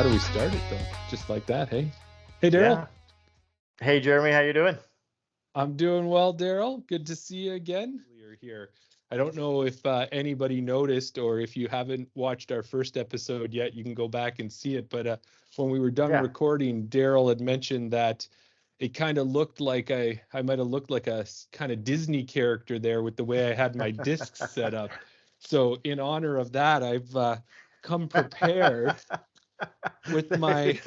How do we start it though? Just like that, hey? Hey, Daryl. Yeah. Hey, Jeremy, how you doing? I'm doing well, Daryl. Good to see you again. You're here. I don't know if anybody noticed, or if you haven't watched our first episode yet, you can go back and see it. But when we were done recording, Daryl had mentioned that it kind of looked like I might have looked like a kind of Disney character there with the way I had my discs set up. So in honor of that, I've come prepared with my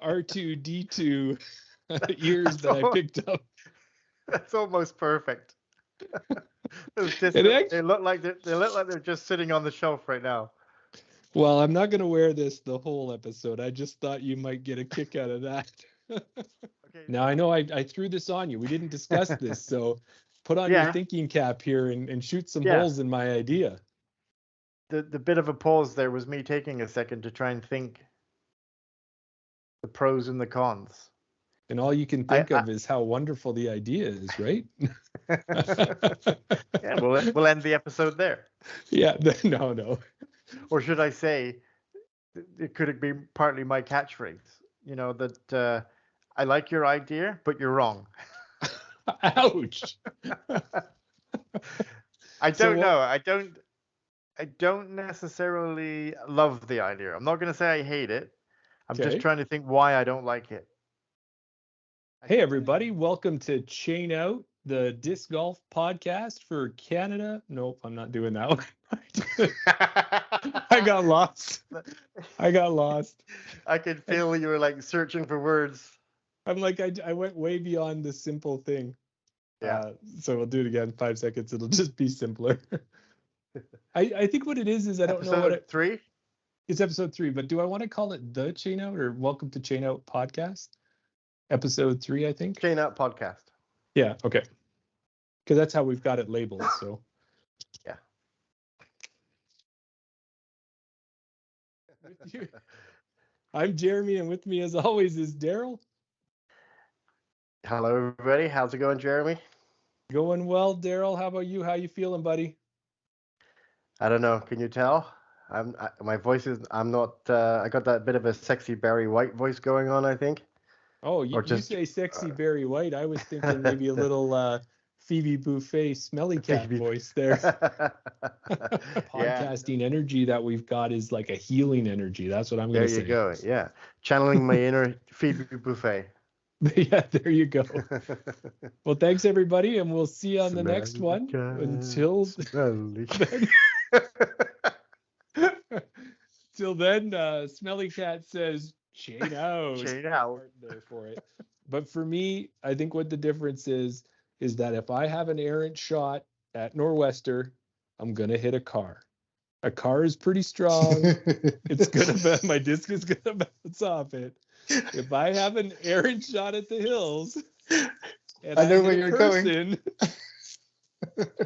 R2-D2 ears that I picked up. That's almost perfect. They look like they're just sitting on the shelf right now. Well, I'm not going to wear this the whole episode. I just thought you might get a kick out of that. Okay. Now, I know I threw this on you. We didn't discuss this, so put on your thinking cap here and shoot some holes in my idea. The bit of a pause there was me taking a second to try and think the pros and the cons. And all you can think of is how wonderful the idea is, right? Yeah, we'll end the episode there. Yeah, no. Or should I say, it could be partly my catchphrase, that I like your idea, but you're wrong. Ouch. I don't know. I don't necessarily love the idea. I'm not going to say I hate it. I'm just trying to think why I don't like it. Hey, everybody. Welcome to Chain Out, the disc golf podcast for Canada. Nope, I'm not doing that one. I got lost. I could feel you were like searching for words. I'm like, I went way beyond the simple thing. Yeah. So we'll do it again. 5 seconds. It'll just be simpler. I think what it is I don't know what Episode 3? It's episode 3, but do I want to call it the Chain Out or Welcome to Chain Out podcast? Episode 3, I think. Chain Out podcast. Yeah, okay. Because that's how we've got it labeled, so. Yeah. I'm Jeremy, and with me as always is Daryl. Hello, everybody. How's it going, Jeremy? Going well, Daryl. How about you? How you feeling, buddy? I don't know. Can you tell? My voice is. I'm not. I got that bit of a sexy Barry White voice going on, I think. Oh, you say sexy Barry White. I was thinking maybe a little Phoebe Buffet smelly cat voice there. Podcasting energy that we've got is like a healing energy. That's what I'm going to say. There you go. Yeah. Channeling my inner Phoebe Buffet. Yeah, there you go. Well, thanks, everybody, and we'll see you on the next one. Until then, Smelly Cat says, chain out. Chain out. There for it. But for me, I think what the difference is that if I have an errant shot at Nor'Wester, I'm going to hit a car. A car is pretty strong. My disc is going to bounce off it. If I have an errant shot at the hills, and I know where you're going.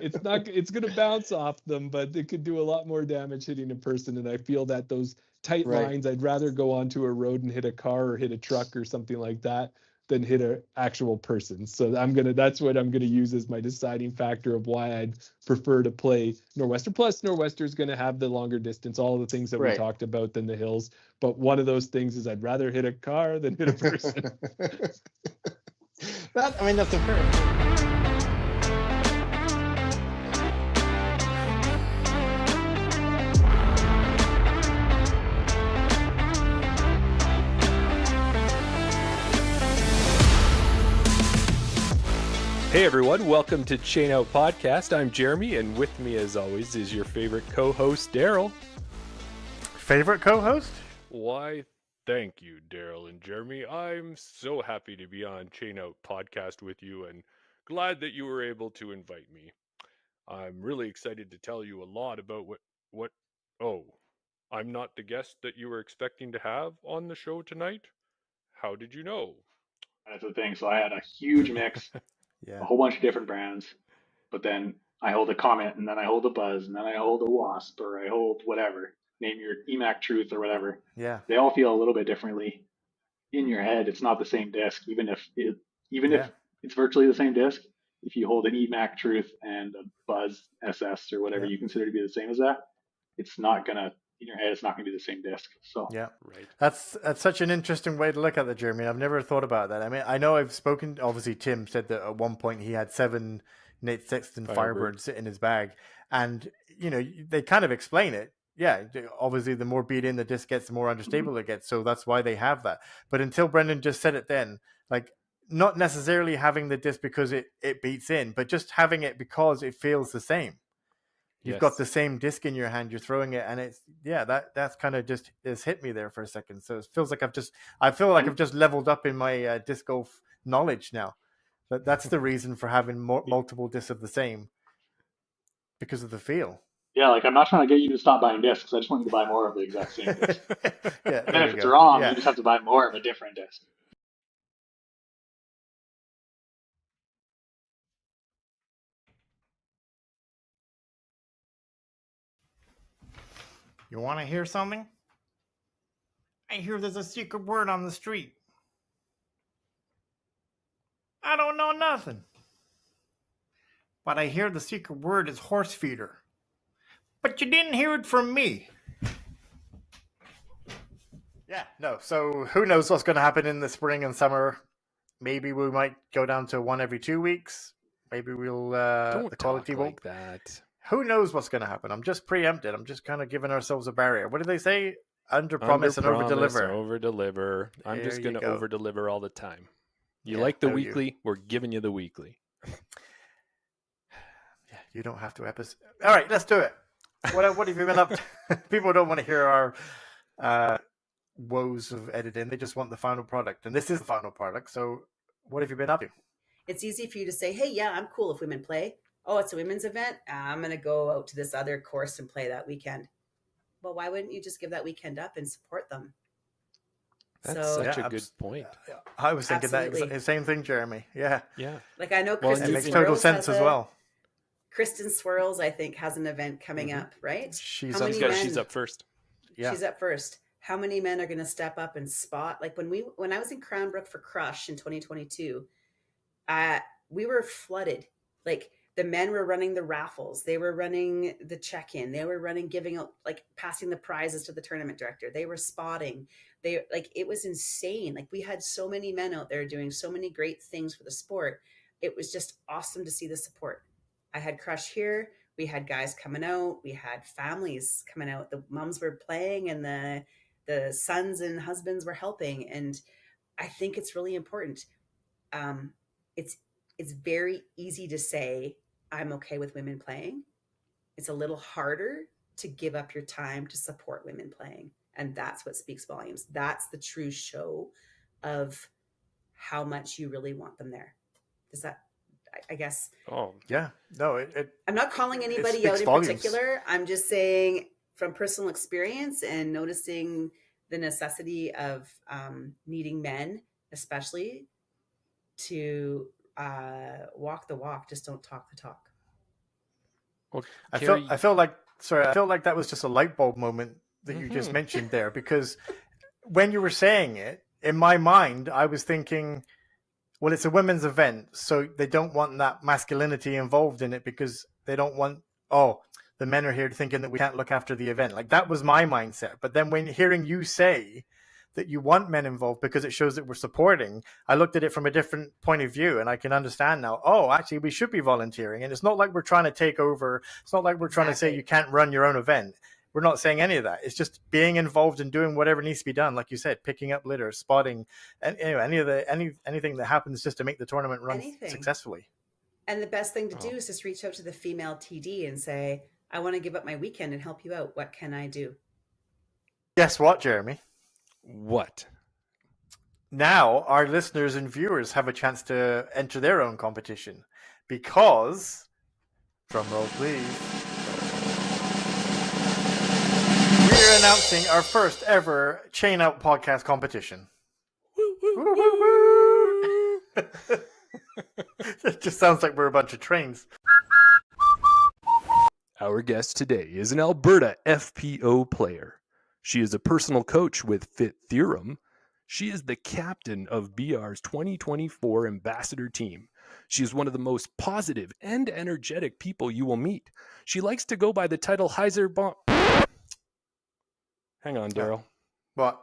It's going to bounce off them, but it could do a lot more damage hitting a person. And I feel that those tight lines, I'd rather go onto a road and hit a car or hit a truck or something like that than hit an actual person. So that's what I'm going to use as my deciding factor of why I'd prefer to play Nor'Wester. Plus, Nor'Wester is going to have the longer distance, all the things that we talked about than the hills. But one of those things is I'd rather hit a car than hit a person. That's a fair. Hey everyone, welcome to Chain Out Podcast. I'm Jeremy, and with me as always is your favorite co-host, Daryl. Favorite co-host? Why, thank you, Daryl and Jeremy. I'm so happy to be on Chain Out Podcast with you and glad that you were able to invite me. I'm really excited to tell you a lot about I'm not the guest that you were expecting to have on the show tonight? How did you know? That's the thing. So I had a huge mix. A whole bunch of different brands, but then I hold a Comet, and then I hold a Buzz, and then I hold a Wasp, or I hold whatever, name your EMAC Truth or whatever. Yeah. They all feel a little bit differently in your head. It's not the same disc, even if it's virtually the same disc. If you hold an EMAC Truth and a Buzz SS or whatever you consider to be the same as that, it's not gonna in your head, it's not going to be the same disc. So yeah, Right. that's such an interesting way to look at it, Jeremy. I've never thought about that. I mean, I know I've spoken. Obviously, Tim said that at one point he had 7 Nate Sexton Firebirds in his bag, and they kind of explain it. Yeah, obviously, the more beat in the disc gets, the more unstable it gets. So that's why they have that. But until Brendan just said it, then like not necessarily having the disc because it beats in, but just having it because it feels the same. You've got the same disc in your hand, you're throwing it, and it's that's kind of just hit me there for a second. So it feels like I've just leveled up in my disc golf knowledge now. That's the reason for having multiple discs of the same, because of the feel. Yeah, like I'm not trying to get you to stop buying discs. I just want you to buy more of the exact same disc. Yeah, and then if it's wrong, you just have to buy more of a different disc. You want to hear something? I hear there's a secret word on the street. I don't know nothing. But I hear the secret word is horse feeder. But you didn't hear it from me. Yeah, no. So who knows what's going to happen in the spring and summer? Maybe we might go down to 1 every 2 weeks. Maybe we'll Don't the quality talk won't. like that. Who knows what's going to happen? I'm just preempted. I'm just kind of giving ourselves a barrier. What do they say? Under promise and over deliver. Over deliver. I'm just going to over deliver all the time. You like the weekly? We're giving you the weekly. Yeah, you don't have to episode. All right, let's do it. What have you been up to? People don't want to hear our woes of editing. They just want the final product, and this is the final product. So, what have you been up to? It's easy for you to say, "Hey, yeah, I'm cool if women play. Oh, it's a women's event. I'm going to go out to this other course and play that weekend." Well, why wouldn't you just give that weekend up and support them? That's such a good point. I was thinking the same thing, Jeremy. Yeah. Yeah. Like I know Kristen it makes total sense as well. Kristen Swirls, I think, has an event coming up, right? She's up first. Yeah. She's up first. How many men are going to step up and spot? Like when I was in Cranbrook for Crush in 2022, we were flooded. Like the men were running the raffles. They were running the check-in. They were giving out, like passing the prizes to the tournament director. They were spotting. It was insane. Like we had so many men out there doing so many great things for the sport. It was just awesome to see the support. I had Crush here. We had guys coming out. We had families coming out. The moms were playing and the sons and husbands were helping. And I think it's really important. It's very easy to say, I'm okay with women playing. It's a little harder to give up your time to support women playing. And that's what speaks volumes. That's the true show of how much you really want them there. Does that, I guess. Oh, yeah. No, I'm not calling anybody out in particular. I'm just saying from personal experience and noticing the necessity of needing men, especially, to walk the walk. Just don't talk the talk. Well, I feel like that was just a light bulb moment that you just mentioned there, because when you were saying it, in my mind, I was thinking, well, it's a women's event, so they don't want that masculinity involved in it because they don't want, the men are here thinking that we can't look after the event. Like that was my mindset. But then when hearing you say that you want men involved because it shows that we're supporting, I looked at it from a different point of view, and I can understand now, actually we should be volunteering. And it's not like we're trying to take over. It's not like we're trying to say you can't run your own event. We're not saying any of that. It's just being involved and doing whatever needs to be done. Like you said, picking up litter, spotting, and anything that happens just to make the tournament run successfully. And the best thing to do is just reach out to the female TD and say, I want to give up my weekend and help you out. What can I do? Guess what, Jeremy? What? Now our listeners and viewers have a chance to enter their own competition because, drum roll please, we're announcing our first ever Chain Out podcast competition. Woo, woo, woo, woo. It just sounds like we're a bunch of trains. Our guest today is an Alberta FPO player. She is a personal coach with Fit Theorem. She is the captain of BR's 2024 ambassador team. She is one of the most positive and energetic people you will meet. She likes to go by the title Heiser Bomb. Hang on, Daryl. What?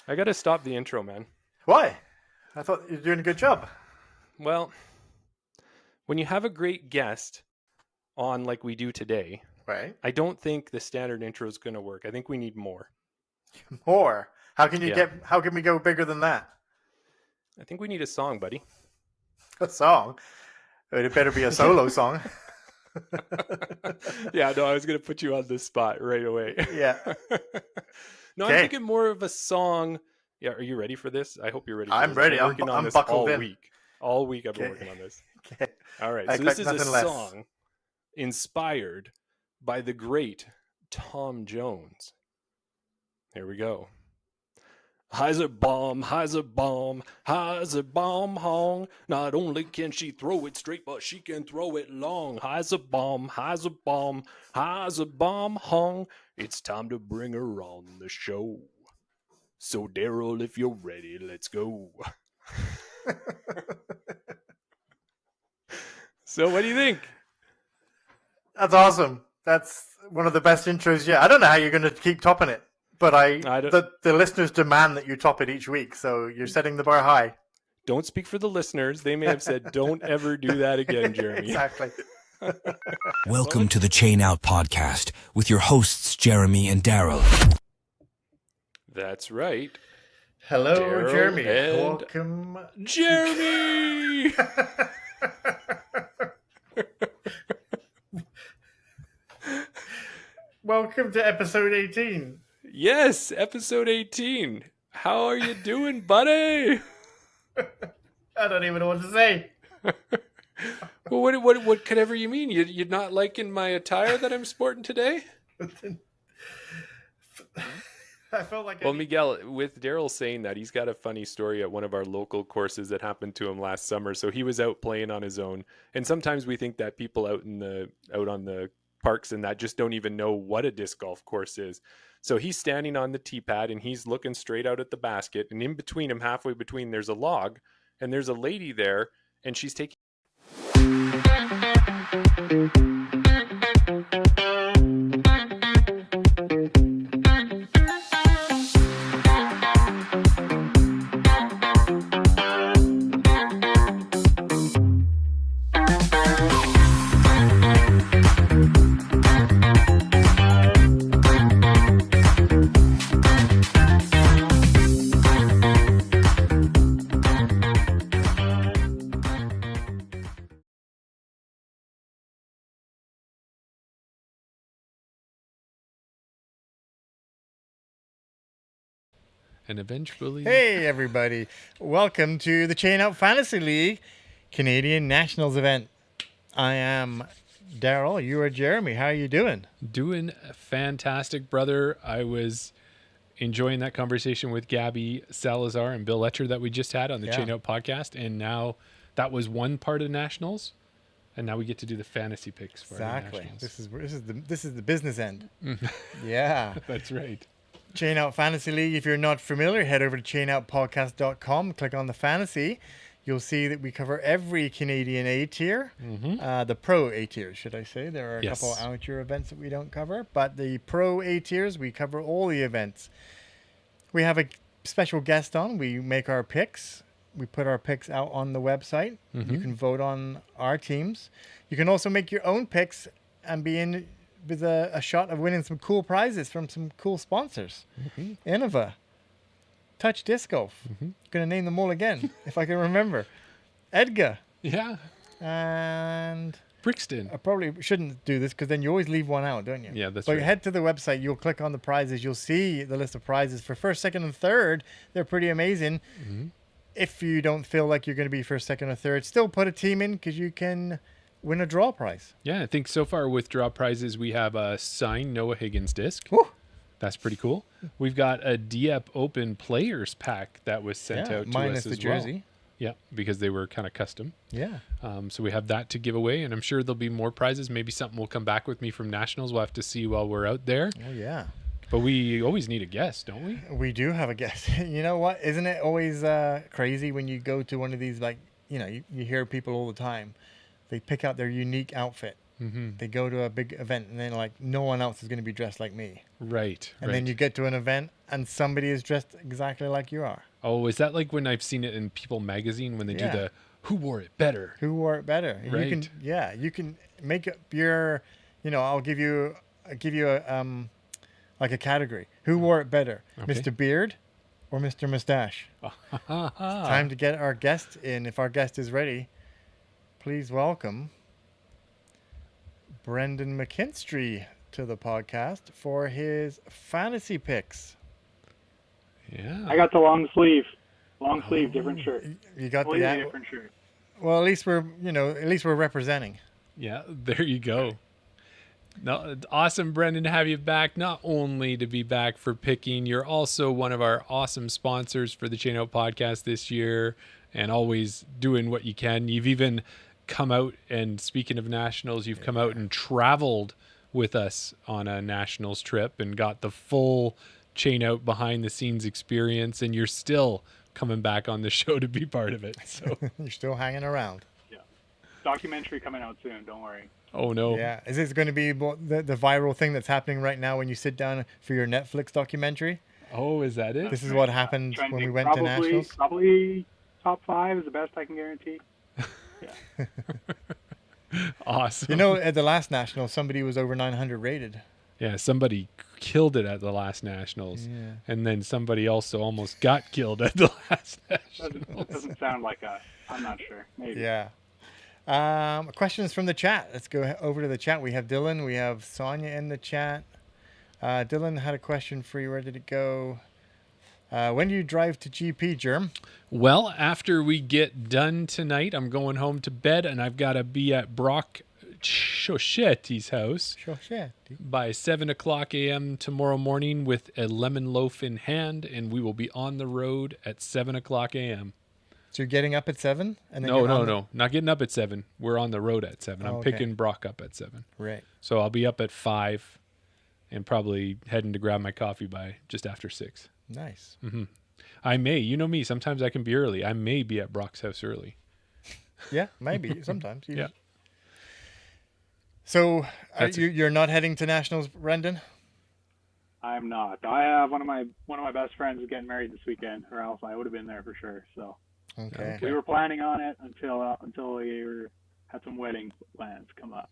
I got to stop the intro, man. Why? I thought you were doing a good job. Well, when you have a great guest on like we do today, right? I don't think the standard intro is going to work. I think we need more. More? How can you how can we go bigger than that? I think we need a song, buddy. A song? It better be a solo song. Yeah, no, I was going to put you on the spot right away. Yeah. No, I'm thinking more of a song. Yeah, are you ready for this? I hope you're ready. I'm ready. I'm working on this all week. All week I've been working on this. Okay. All right. So this is a song inspired by the great Tom Jones. Here we go. High's a bomb, high's a bomb, high's a bomb hong. Not only can she throw it straight, but she can throw it long. High's a bomb, high's a bomb, high's a bomb hong. It's time to bring her on the show. So Daryl, if you're ready, let's go. So what do you think? That's awesome. That's one of the best intros yet. I don't know how you're going to keep topping it. But the listeners demand that you top it each week, so you're setting the bar high. Don't speak for the listeners. They may have said, don't ever do that again, Jeremy. Exactly. Welcome to the Chain Out Podcast with your hosts, Jeremy and Daryl. That's right. Hello, Daryl Jeremy. And welcome. Jeremy! Welcome to episode 18. Yes, episode 18. How are you doing, buddy? I don't even know what to say. Well, what whatever you mean? You're not liking my attire that I'm sporting today? I felt like Well, Miguel, with Daryl saying that, he's got a funny story at one of our local courses that happened to him last summer. So he was out playing on his own. And sometimes we think that people out on the parks and that just don't even know what a disc golf course is. So he's standing on the tee pad and he's looking straight out at the basket. And in between him, halfway between, there's a log and there's a lady there and she's taking. And eventually... Hey, everybody. Welcome to the Chain Out Fantasy League Canadian Nationals event. I am Daryl. You are Jeremy. How are you doing? Doing fantastic, brother. I was enjoying that conversation with Gabby Salazar and Bill Letcher that we just had on the Chain Out podcast. And now that was one part of Nationals. And now we get to do the fantasy picks for exactly. Nationals. This is the business end. Yeah. That's right. Chain Out Fantasy League. If you're not familiar, head over to chainoutpodcast.com, click on the fantasy. You'll see that we cover every Canadian A tier, the pro A tiers, should I say. There are a couple amateur events that we don't cover, but the pro A tiers, we cover all the events. We have a special guest on. We make our picks. We put our picks out on the website. You can vote on our teams. You can also make your own picks and be in with a shot of winning some cool prizes from some cool sponsors. Innova, Touch Disc Golf. Going to name them all again if I can remember. Edgar. Yeah. And Brixton. I probably shouldn't do this because then you always leave one out, don't you? Yeah, that's right. But head to the website. You'll click on the prizes. You'll see the list of prizes for first, second, and third. They're pretty amazing. If you don't feel like you're going to be first, second, or third, still put a team in because you can win a draw prize. Yeah, I think so far with draw prizes, we have a signed Noah Higgins disc. Woo. That's pretty cool. We've got a DEP Open Players Pack that was sent out to minus us the as jersey. well. Yeah, because they were kind of custom. Yeah. So we have that to give away, and I'm sure there'll be more prizes. Maybe something will come back with me from Nationals. We'll have to see while we're out there. Oh, yeah. But we always need a guest, don't we? We do have a guest. You know what? Isn't it always crazy when you go to one of these, like, you hear people all the time. They pick out their unique outfit. They go to a big event and then like no one else is going to be dressed like me. Right. And then you get to an event and somebody is dressed exactly like you are. Oh, is that like when I've seen it in People magazine when they do the who wore it better? Who wore it better? Right. You can make up your, I'll give you a like a category. Who wore it better? Okay. Mr. Beard or Mr. Mustache? It's time to get our guest in. If our guest is ready, please welcome Brendan McKinstry to the podcast for his fantasy picks. Yeah. I got the long sleeve, different shirt. You got Completely the different shirt. Well, at least we're representing. Yeah, there you go. No, awesome, Brendan, to have you back. Not only to be back for picking, you're also one of our awesome sponsors for the Chain Out podcast this year, and always doing what you can. You've even come out, and speaking of nationals, you've come out and traveled with us on a nationals trip and got the full Chain Out behind the scenes experience, and you're still coming back on the show to be part of it. So you're still hanging around. Yeah, documentary coming out soon. Don't worry. Oh no. Yeah, is this going to be the viral thing that's happening right now when you sit down for your Netflix documentary? Oh, is that it? This is what happened Trending. when we went to nationals. Probably top 5 is the best I can guarantee. Yeah. Awesome. At the last national, somebody was over 900 rated. Yeah, somebody killed it at the last nationals, and then somebody also almost got killed at the last nationals. Doesn't sound like us. I'm not sure. Maybe. Yeah. Questions from the chat. Let's go over to the chat. We have Dylan. We have Sonia in the chat. Dylan had a question for you. Where did it go? When do you drive to GP, Germ? Well, after we get done tonight, I'm going home to bed, and I've got to be at Brock Shoshetti's house by 7 o'clock a.m. tomorrow morning with a lemon loaf in hand, and we will be on the road at 7 o'clock a.m. So you're getting up at 7? And then No. Not getting up at 7. We're on the road at 7. I'm okay. picking Brock up at 7. Right. So I'll be up at 5 and probably heading to grab my coffee by just after 6. Nice. Mm-hmm. I may, you know me, sometimes I can be early. I may be at Brock's house early. Yeah, maybe sometimes. Yeah. So you're not heading to nationals, Brendan? I'm not. I have one of my best friends is getting married this weekend, or else I would have been there for sure. So okay. We were planning on it until we had some wedding plans come up.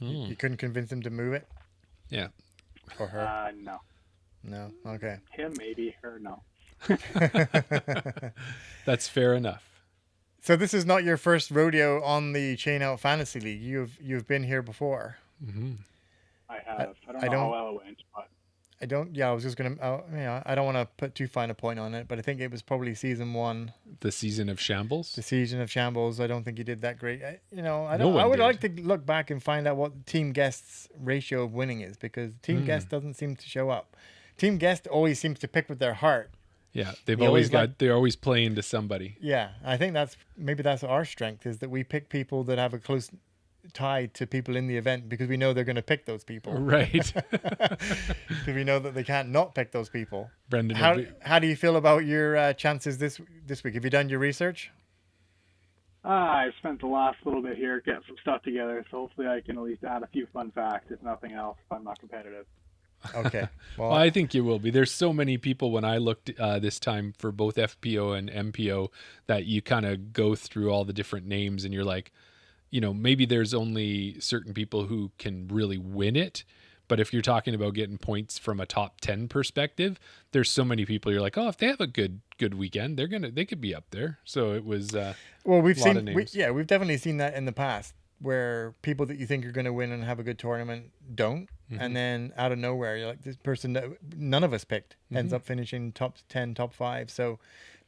You couldn't convince him to move it? Yeah. Or her? No. No. Okay. Him maybe, her no. That's fair enough. So this is not your first rodeo on the Chain Out Fantasy League. You've been here before. Mm-hmm. I have. I don't know how well it went, but I don't. Yeah, I was just gonna. I don't want to put too fine a point on it, but I think it was probably season 1. The season of shambles. The season of shambles. I don't think you did that great. I would like to look back and find out what Team Guest's ratio of winning is, because Team Guest doesn't seem to show up. Team Guest always seems to pick with their heart. Yeah, they're always playing to somebody. Yeah, I think that's our strength, is that we pick people that have a close tie to people in the event, because we know they're going to pick those people. Right. Because we know that they can't not pick those people. Brendan, how do you feel about your chances this week? Have you done your research? I spent the last little bit here getting some stuff together, so hopefully I can at least add a few fun facts, if nothing else, if I'm not competitive. Okay. Well, I think you will be. There's so many people when I looked this time for both FPO and MPO that you kind of go through all the different names and you're like, maybe there's only certain people who can really win it. But if you're talking about getting points from a top 10 perspective, there's so many people you're like, oh, if they have a good weekend, they could be up there. So it was we've definitely seen that in the past, where people that you think are going to win and have a good tournament don't. Mm-hmm. And then out of nowhere, you're like, this person that none of us picked ends up finishing top 10, top 5. So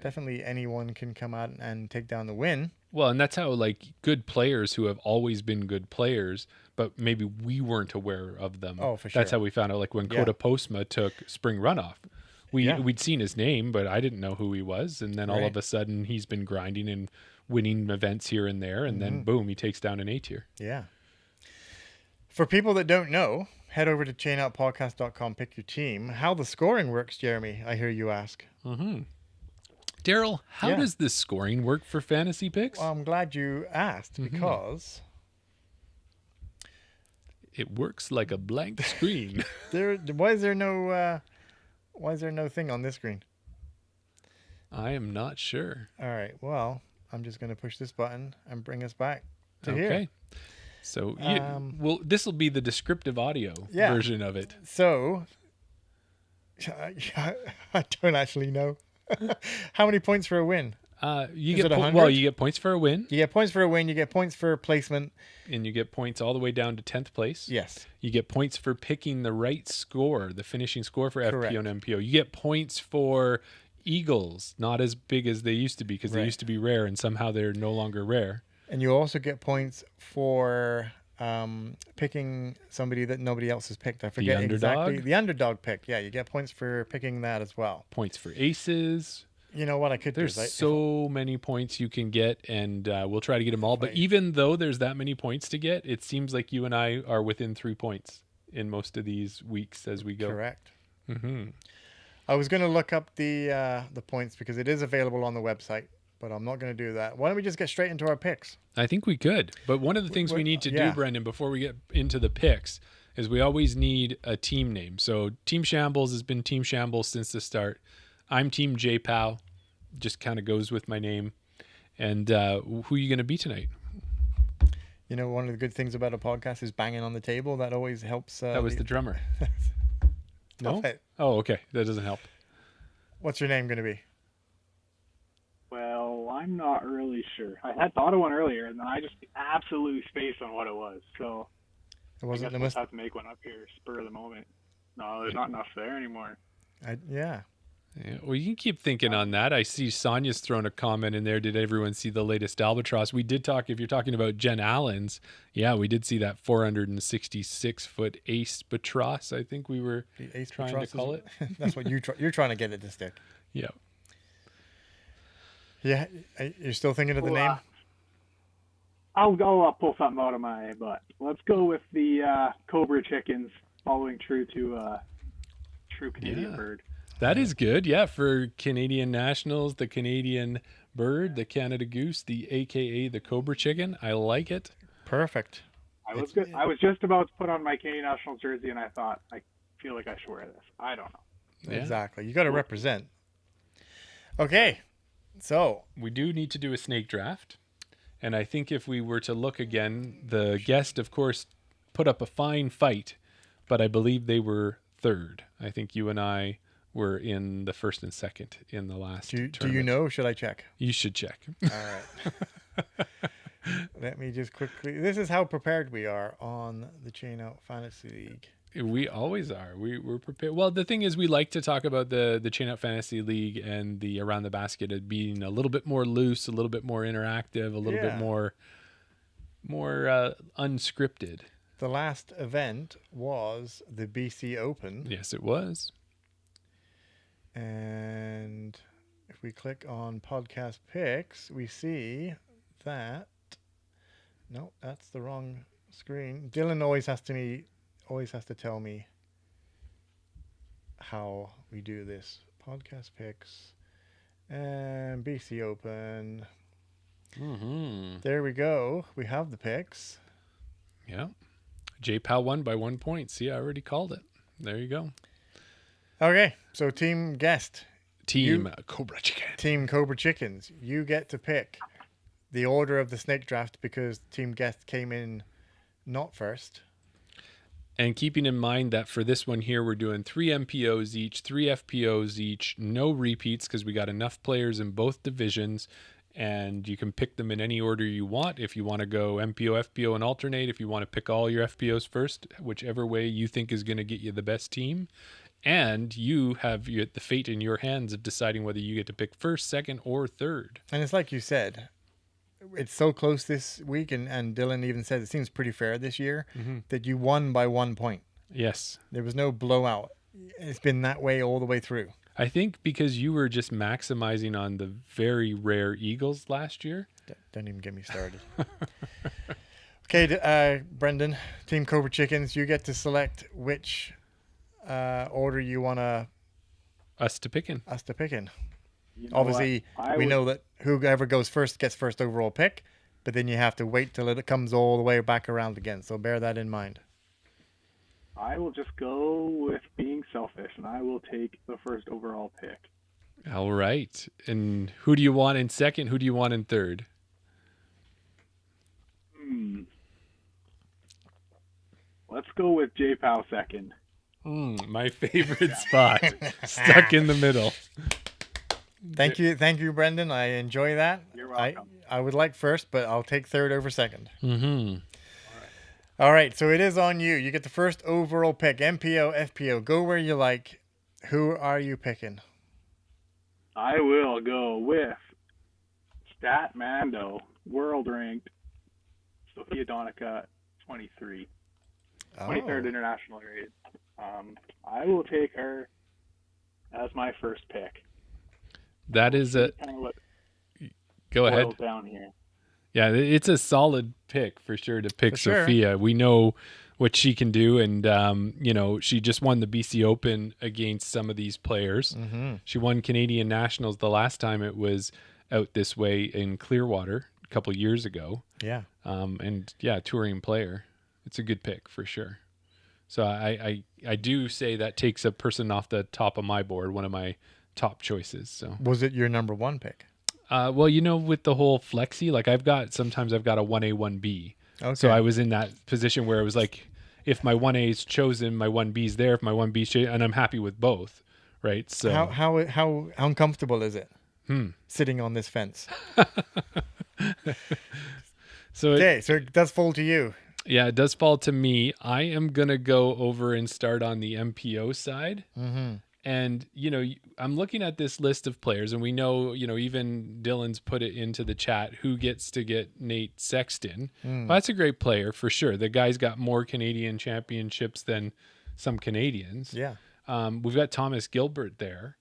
definitely anyone can come out and take down the win. Well, and that's how good players who have always been good players, but maybe we weren't aware of them. Oh, for sure. That's how we found out, like when Kota Postma took Spring Runoff. We'd seen his name, but I didn't know who he was. And then all of a sudden he's been grinding and winning events here and there. And then boom, he takes down an A tier. Yeah. For people that don't know, head over to chainoutpodcast.com, pick your team. How the scoring works, Jeremy, I hear you ask. Mm-hmm. Daryl, how does this scoring work for fantasy picks? Well, I'm glad you asked, because It works like a blank screen. Why is there no thing on this screen? I am not sure. All right. Well, I'm just going to push this button and bring us back to Okay. here. So this will be the descriptive audio version of it. So I don't actually know. How many points for a win? You get points for a win. You get points for a win. You get points for placement. And you get points all the way down to 10th place. Yes. You get points for picking the right score, the finishing score for FPO and MPO. You get points for eagles, not as big as they used to be because they used to be rare, and somehow they're no longer rare. And you also get points for picking somebody that nobody else has picked. I forget exactly. The underdog pick. Yeah, you get points for picking that as well. Points for aces. You know what I could do? There's so many points you can get, and we'll try to get them all. But even though there's that many points to get, it seems like you and I are within 3 points in most of these weeks as we go. Correct. Mm-hmm. I was going to look up the points because it is available on the website, but I'm not going to do that. Why don't we just get straight into our picks? I think we could. But one of the things we need to do, Brendan, before we get into the picks, is we always need a team name. So Team Shambles has been Team Shambles since the start. I'm Team JPOW. Just kind of goes with my name. And who are you going to be tonight? You know, one of the good things about a podcast is banging on the table. That always helps. That was the drummer. No? Oh, okay. That doesn't help. What's your name going to be? Well, I'm not really sure. I had thought of one earlier, and then I just absolutely spaced on what it was. So it wasn't. I guess I'll have to make one up here, spur of the moment. No, there's not enough there anymore. Yeah. Well, you can keep thinking on that. I see Sonia's thrown a comment in there. Did everyone see the latest albatross? We did talk, if you're talking about Jen Allen's, we did see that 466-foot ace batross. I think we were trying to call it. That's what you're trying to get it to stick. Yeah. Yeah. You're still thinking of the name? I'll pull something out of my butt. Let's go with the Cobra Chickens, following true to true Canadian bird. That is good. Yeah, for Canadian nationals, the Canadian bird, the Canada goose, the AKA the Cobra chicken. I like it. Perfect. I was just about to put on my Canadian national jersey, and I thought, I feel like I should wear this. I don't know. Yeah. Exactly. You got to represent. Okay. So we do need to do a snake draft. And I think if we were to look again, the guest, of course, put up a fine fight, but I believe they were third. I think you and I were in the first and second in the last tournament. Do you know? Should I check? You should check. All right. Let me just quickly. This is how prepared we are on the Chain Out Fantasy League. We always are. We're prepared. Well, the thing is, we like to talk about the Chain Out Fantasy League and the Around the Basket as being a little bit more loose, a little bit more interactive, a little bit more unscripted. The last event was the BC Open. Yes, it was. And if we click on podcast picks, we see that no, that's the wrong screen. Dylan always has to tell me how we do this. Podcast picks and BC Open. Mm-hmm. There we go. We have the picks. Yeah. JPOW won by 1 point. See, I already called it. There you go. Okay, so team guest. Team Cobra Chicken. Team Cobra Chickens. You get to pick the order of the snake draft because team guest came in not first. And keeping in mind that for this one here, we're doing 3 MPOs each, 3 FPOs each, no repeats because we got enough players in both divisions. And you can pick them in any order you want. If you want to go MPO, FPO, and alternate, if you want to pick all your FPOs first, whichever way you think is going to get you the best team. And you have the fate in your hands of deciding whether you get to pick first, second, or third. And it's like you said, it's so close this week, and Dylan even said it seems pretty fair this year, that you won by 1 point. Yes. There was no blowout. It's been that way all the way through. I think because you were just maximizing on the very rare Eagles last year. Don't even get me started. Okay, Brendan, Team Cobra Chickens, you get to select which order you want us to pick in. You know, obviously, we know that whoever goes first gets first overall pick, but then you have to wait till it comes all the way back around again. So bear that in mind. I will just go with being selfish, and I will take the first overall pick. All right. And who do you want in second? Who do you want in third? Let's go with J-Pow second. My favorite spot. Stuck in the middle. Thank you, Brendan. I enjoy that. You're welcome. I would like first, but I'll take third over second. Mm-hmm. All right, so it is on you. You get the first overall pick. MPO, FPO. Go where you like. Who are you picking? I will go with Stat Mando, world ranked Sofia Donica, 23. 23rd international rated. I will take her as my first pick. That is a... Go ahead. Down here. Yeah, it's a solid pick for sure to pick Sophia. Sure. We know what she can do, and she just won the BC Open against some of these players. Mm-hmm. She won Canadian Nationals the last time it was out this way in Clearwater a couple years ago. Yeah. Touring player. It's a good pick for sure. So I do say that takes a person off the top of my board, one of my top choices. So was it your number one pick? With the whole flexi, like sometimes I've got a 1A, 1B. Okay. So I was in that position where it was like, if my 1A is chosen, my 1B is there. If my 1B is chosen, and I'm happy with both, right? So how uncomfortable is it sitting on this fence? So it does fall to you. Yeah, it does fall to me. I am gonna go over and start on the MPO side. Mm-hmm. And, I'm looking at this list of players, and we know, even Dylan's put it into the chat, who gets to get Nate Sexton. Well, that's a great player for sure. The guy's got more Canadian championships than some Canadians. Yeah. We've got Thomas Gilbert there.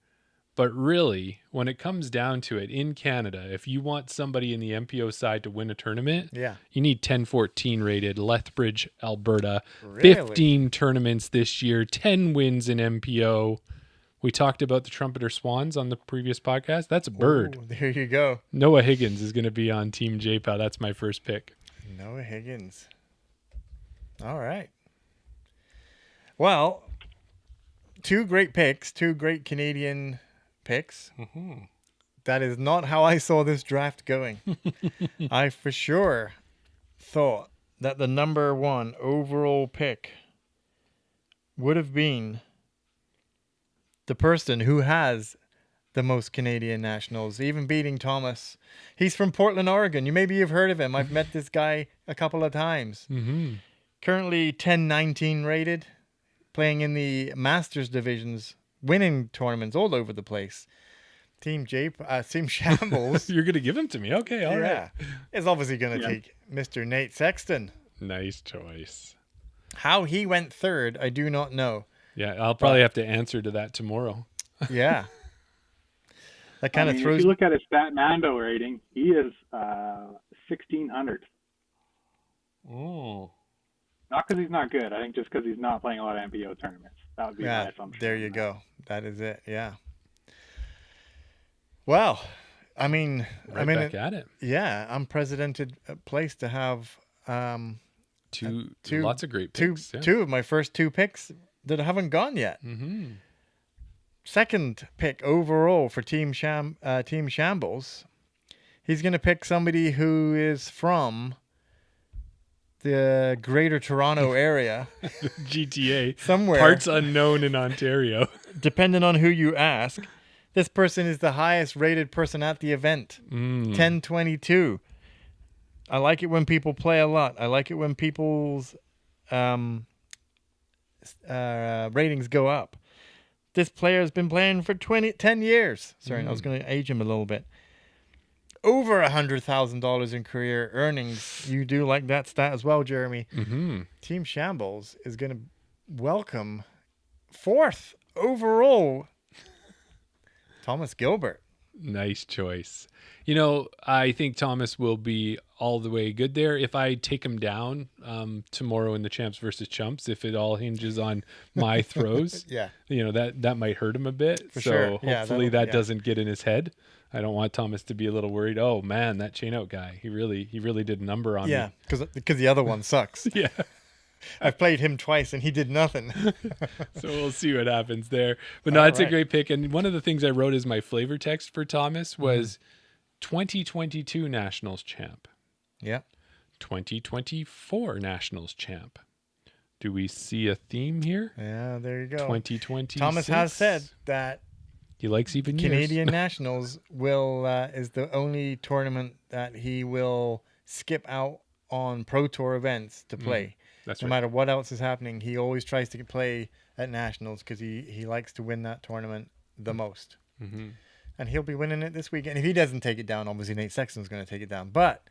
But really, when it comes down to it, in Canada, if you want somebody in the MPO side to win a tournament, you need 10-14 rated, Lethbridge, Alberta, really? 15 tournaments this year, 10 wins in MPO. We talked about the Trumpeter Swans on the previous podcast. That's a bird. Ooh, there you go. Noah Higgins is going to be on Team JPOW. That's my first pick. Noah Higgins. All right. Well, two great picks, two great Canadian picks. Mm-hmm. That is not how I saw this draft going. I for sure thought that the number one overall pick would have been the person who has the most Canadian nationals, even beating Thomas. He's from Portland, Oregon. Maybe you've heard of him. I've met this guy a couple of times. Mm-hmm. Currently 10-19 rated, playing in the Masters divisions, winning tournaments all over the place. Team Shambles. You're going to give him to me? Okay, all right. Is obviously going to take Mr. Nate Sexton. Nice choice. How he went third, I do not know. Yeah, I'll probably have to answer to that tomorrow. Yeah. That kind of throws... If you look at his Stat Mando rating, he is 1,600. Oh. Not because he's not good. I think just because he's not playing a lot of MPO tournaments. That would be my assumption. There you go. That is it. Yeah. Well, back at it. Yeah, unprecedented place to have two lots of great picks. Two of my first two picks that haven't gone yet. Mm-hmm. Second pick overall for Team Shambles. He's going to pick somebody who is from the Greater Toronto area. GTA. Somewhere. Parts unknown in Ontario. Depending on who you ask. This person is the highest rated person at the event. 1022. I like it when people play a lot. I like it when people's ratings go up. This player has been playing for 10 years. Sorry, I was going to age him a little bit. Over $100,000 in career earnings. You do like that stat as well, Jeremy. Mm-hmm. Team Shambles is going to welcome fourth overall Thomas Gilbert. Nice choice. I think Thomas will be all the way good there. If I take him down tomorrow in the Champs versus Chumps, if it all hinges on my throws, that might hurt him a bit. Hopefully that doesn't get in his head. I don't want Thomas to be a little worried. Oh man, that chain out guy, he really did a number on me. Yeah, because the other one sucks. Yeah. I've played him twice and he did nothing. So we'll see what happens there. But no, it's a great pick. And one of the things I wrote as my flavor text for Thomas was 2022 Nationals champ. Yeah. 2024 Nationals champ. Do we see a theme here? Yeah, there you go. 2026. Thomas has said that he likes even Canadian Nationals is the only tournament that he will skip out on Pro Tour events to play. That's no matter what else is happening, he always tries to play at Nationals because he likes to win that tournament the most. Mm-hmm. And he'll be winning it this week. And if he doesn't take it down, obviously Nate Sexton's going to take it down. But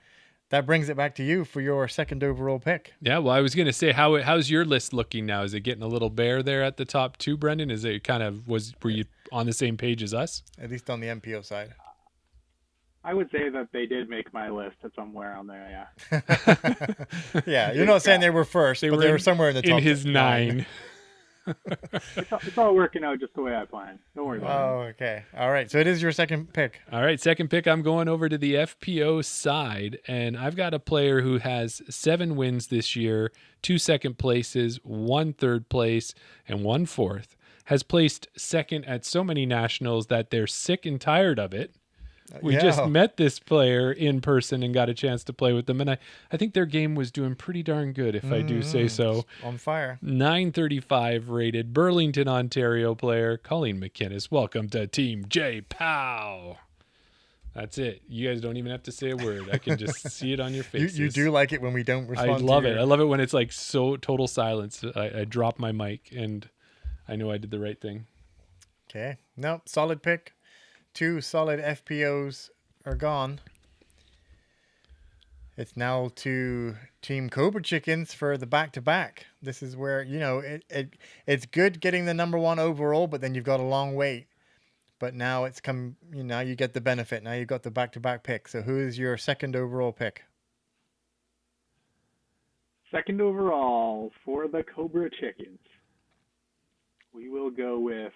that brings it back to you for your second overall pick. Yeah, well, I was going to say, how's your list looking now? Is it getting a little bare there at the top two, Brendan? Is it were you on the same page as us? At least on the MPO side. I would say that they did make my list at somewhere on there, yeah. Yeah, you're not saying they were first, but they were somewhere in the top. In his 9. It's all working out just the way I planned. Don't worry about it. Oh, okay. All right. So it is your second pick. All right. Second pick. I'm going over to the FPO side, and I've got a player who has 7 wins this year, 2 second places, 1 third place, and 1 fourth. Has placed second at so many nationals that they're sick and tired of it. We just met this player in person and got a chance to play with them. And I think their game was doing pretty darn good, if I do say so. On fire. 935 rated Burlington, Ontario player, Colleen McInnes. Welcome to Team J Pow. That's it. You guys don't even have to say a word. I can just see it on your faces. You do like it when we don't respond. I love it. I love it when it's like so total silence. I drop my mic and I know I did the right thing. Okay. No, solid pick. 2 solid FPOs are gone. It's now to Team Cobra Chickens for the back-to-back. This is where, it's good getting the number 1 overall, but then you've got a long wait. But now it's come, now you get the benefit. Now you've got the back-to-back pick. So who is your second overall pick? Second overall for the Cobra Chickens. We will go with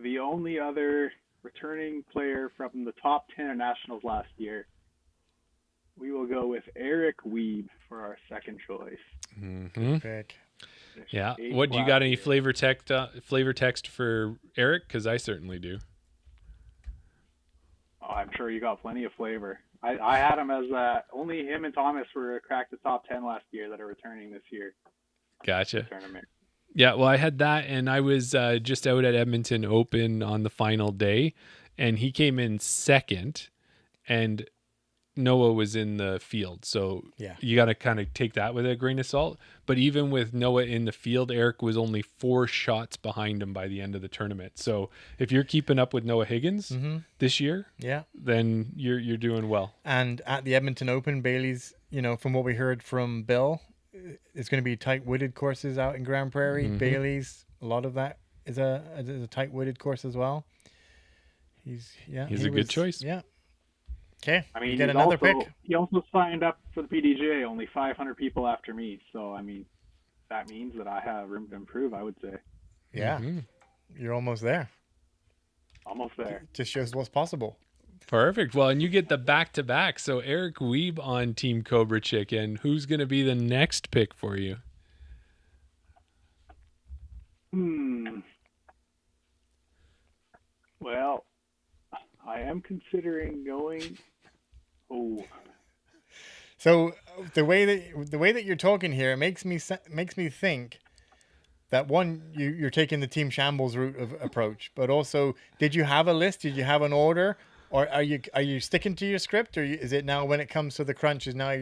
the only other returning player from the top 10 nationals last year. We will go with Eric Weeb for our second choice. Mm-hmm. Pick. Yeah. What, do you got any flavor text for Eric? Because I certainly do. Oh, I'm sure you got plenty of flavor. I had him as only him and Thomas were cracked the top 10 last year that are returning this year. Gotcha. Tournament. Yeah, well, I had that, and I was just out at Edmonton Open on the final day, and he came in second, and Noah was in the field. So you got to kind of take that with a grain of salt. But even with Noah in the field, Eric was only 4 shots behind him by the end of the tournament. So if you're keeping up with Noah Higgins this year, then you're doing well. And at the Edmonton Open, Bailey's, from what we heard from Bill, it's going to be tight-wooded courses out in Grande Prarie. Bailey's, a lot of that is a tight-wooded course as well. He's a good choice. Yeah. Okay. I mean, you get another pick. He also signed up for the PDJ, only 500 people after me. So, I mean, that means that I have room to improve, I would say. Yeah. You're almost there. Almost there. It just shows what's possible. Perfect. Well, and you get the back-to-back. So Eric Weeb on Team Cobra Chicken. Who's going to be the next pick for you? Well, I am considering going. Oh. So the way that you're talking here, it makes me think that one, you're taking the Team Shambles route of approach, but also, did you have a list? Did you have an order? Or are you sticking to your script, or is it now when it comes to the crunches, now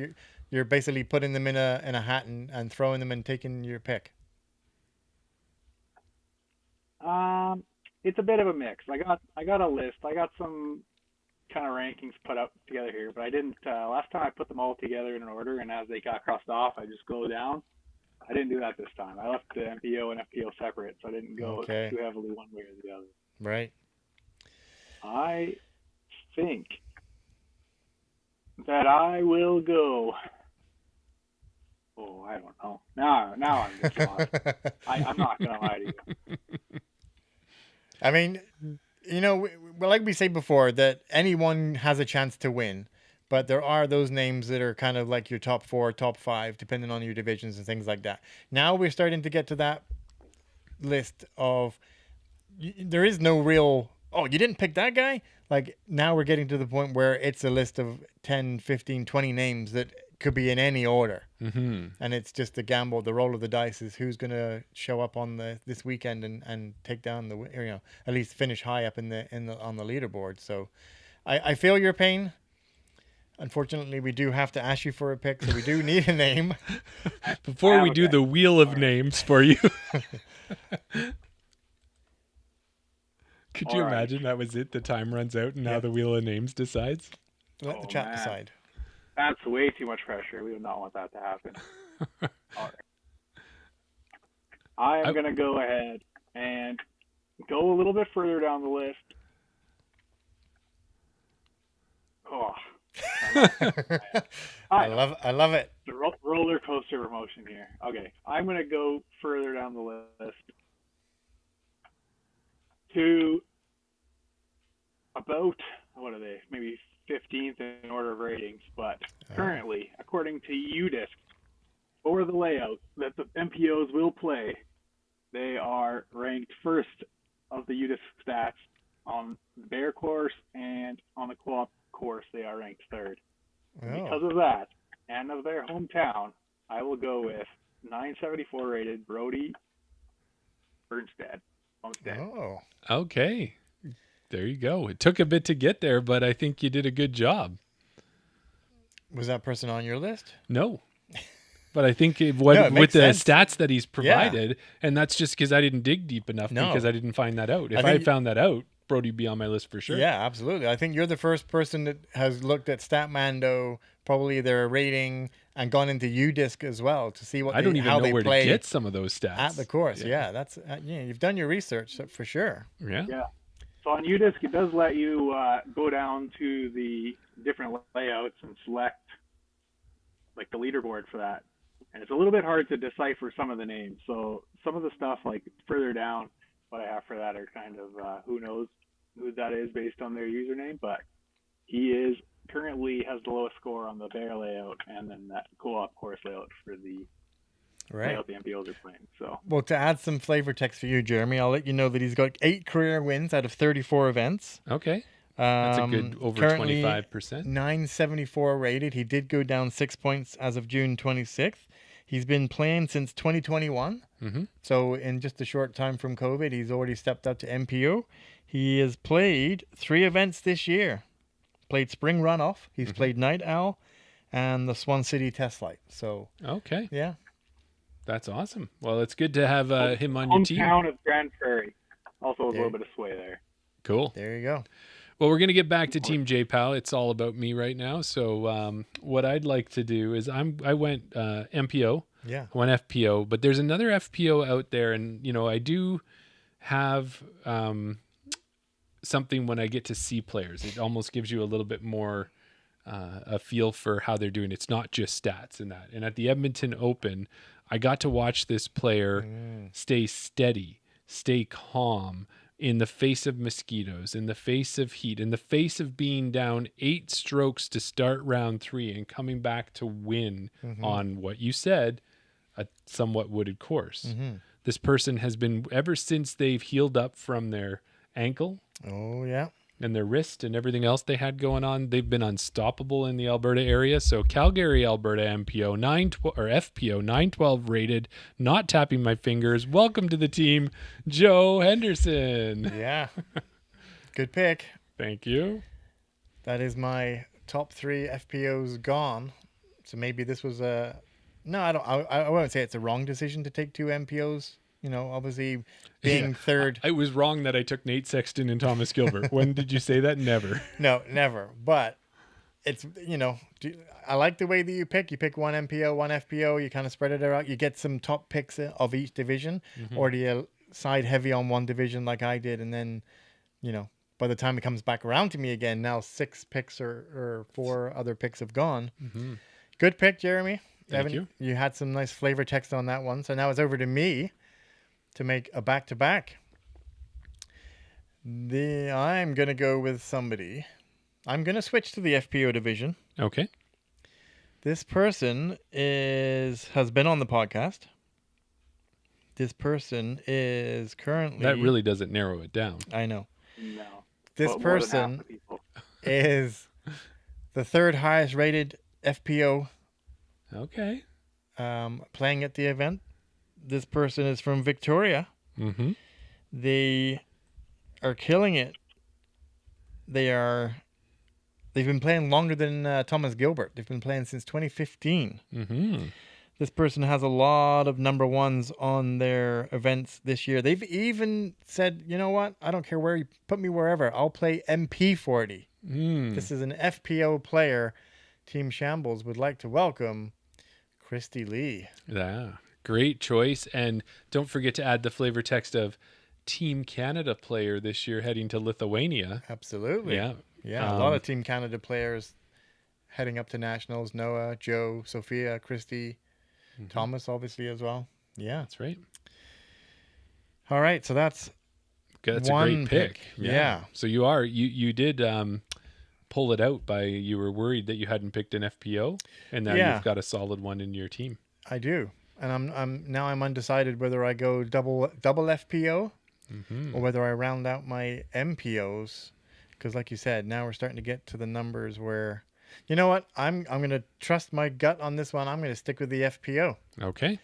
you're basically putting them in a hat and throwing them and taking your pick? It's a bit of a mix. I got a list. I got some kind of rankings put up together here, but I didn't. Last time I put them all together in an order, and as they got crossed off, I just go down. I didn't do that this time. I left the MPO and FPO separate, so I didn't go too heavily one way or the other. Right. I think that I will go. Oh, I don't know. Now I'm just lost. I'm not gonna lie to you. I mean, like we say before, that anyone has a chance to win, But there are those names that are kind of like your top 4, top 5, depending on your divisions and things like that. Now we're starting to get to that list of, there is no real, oh, you didn't pick that guy? Like, now we're getting to the point where it's a list of 10, 15, 20 names that could be in any order. Mm-hmm. And it's just a gamble. The roll of the dice is who's going to show up on this weekend and take down at least finish high up on the leaderboard. So I feel your pain. Unfortunately, we do have to ask you for a pick, so we do need a name. Before we do the wheel of names for you. Could you imagine that was it? The time runs out and now the wheel of names decides? Let the chat decide. That's way too much pressure. We would not want that to happen. All right. I am going to go ahead and go a little bit further down the list. Oh. I love it. The roller coaster of emotion here. Okay, I'm going to go further down the list to about, what are they, maybe 15th in order of ratings, but currently, according to UDisc, for the layout that the MPOs will play, they are ranked first of the UDisc stats on the Bear course, and on the co-op course they are ranked third. Because of that, and of their hometown, I will go with 974 rated Brody Bernstead. Oh, okay. There you go. It took a bit to get there, but I think you did a good job. Was that person on your list? No. But I think with the stats that he's provided, and that's just because I didn't dig deep enough because I didn't find that out. If I had found that out, Brody would be on my list for sure. Yeah, absolutely. I think you're the first person that has looked at Statmando, probably their rating, and gone into UDisc as well to see I don't even know where to get some of those stats at the course. Yeah, that's you've done your research for sure. Yeah. So on UDisc, it does let you go down to the different layouts and select like the leaderboard for that. And it's a little bit hard to decipher some of the names. So some of the stuff like further down, what I have for that are kind of who knows who that is based on their username, but he currently has the lowest score on the Bear layout and then that co-op course layout for the layout the MPOs are playing. So, well, to add some flavor text for you, Jeremy, I'll let you know that he's got 8 career wins out of 34 events. Okay. That's a good over 25%. 974 rated. He did go down 6 points as of June 26th. He's been playing since 2021. Mm-hmm. So in just a short time from COVID, he's already stepped up to MPO. He has played 3 events this year. Played Spring Runoff. He's played Night Owl and the Swan City Test Flight. So okay. Yeah. That's awesome. Well, it's good to have him on your team. Hometown of Grande Prarie. Also a little bit of sway there. Cool. There you go. Well, we're going to get back to Team J-Pal. It's all about me right now. So what I'd like to do is I went MPO. Yeah. I went FPO, but there's another FPO out there. And, I do have something when I get to see players. It almost gives you a little bit more a feel for how they're doing. It's not just stats and that. And at the Edmonton Open, I got to watch this player stay steady, stay calm, in the face of mosquitoes, in the face of heat, in the face of being down 8 strokes to start round 3 and coming back to win on what you said, a somewhat wooded course. This person has been, ever since they've healed up from their ankle and their wrist and everything else they had going on, they've been unstoppable in the Alberta area. So Calgary, Alberta MPO, FPO 912 rated, not tapping my fingers. Welcome to the team, Joe Henderson. Yeah. Good pick. Thank you. That is my top 3 FPOs gone. So maybe this was I won't say it's a wrong decision to take 2 MPOs. Obviously being third. I was wrong that I took Nate Sexton and Thomas Gilbert. When did you say that? Never. No, never. But it's, I like the way that you pick. You pick 1 MPO, 1 FPO. You kind of spread it out. You get some top picks of each division. Or do you side heavy on one division like I did? And then, by the time it comes back around to me again, now 6 picks or 4 other picks have gone. Good pick, Jeremy. Thank you. You had some nice flavor text on that one. So now it's over to me to make a back-to-back. I'm going to go with somebody. I'm going to switch to the FPO division. Okay. This person has been on the podcast. This person is currently... That really doesn't narrow it down. I know. No. This But more than half person the people. is the third highest rated FPO Okay. playing at the event. This person is from Victoria. Mm-hmm. They are killing it. They've been playing longer than Thomas Gilbert. They've been playing since 2015. Mm-hmm. This person has a lot of number ones on their events this year. They've even said, you know what? I don't care where you put me, wherever. I'll play MP40. This is an FPO player. Team Shambles would like to welcome Christy Lee. Yeah. Great choice. And don't forget to add the flavor text of Team Canada player this year heading to Lithuania. Absolutely. Yeah. Yeah, a lot of Team Canada players heading up to nationals. Noah, Joe, Sophia, Christy, Thomas, obviously, as well. Yeah. That's right. All right, so that's a one great pick. Yeah. So you did pull it out by, you were worried that you hadn't picked an FPO, and now you've got a solid one in your team. I do. And I'm undecided whether I go double FPO or whether I round out my MPOs. Because like you said, now we're starting to get to the numbers where, you know what? I'm going to trust my gut on this one. I'm going to stick with the FPO. Okay.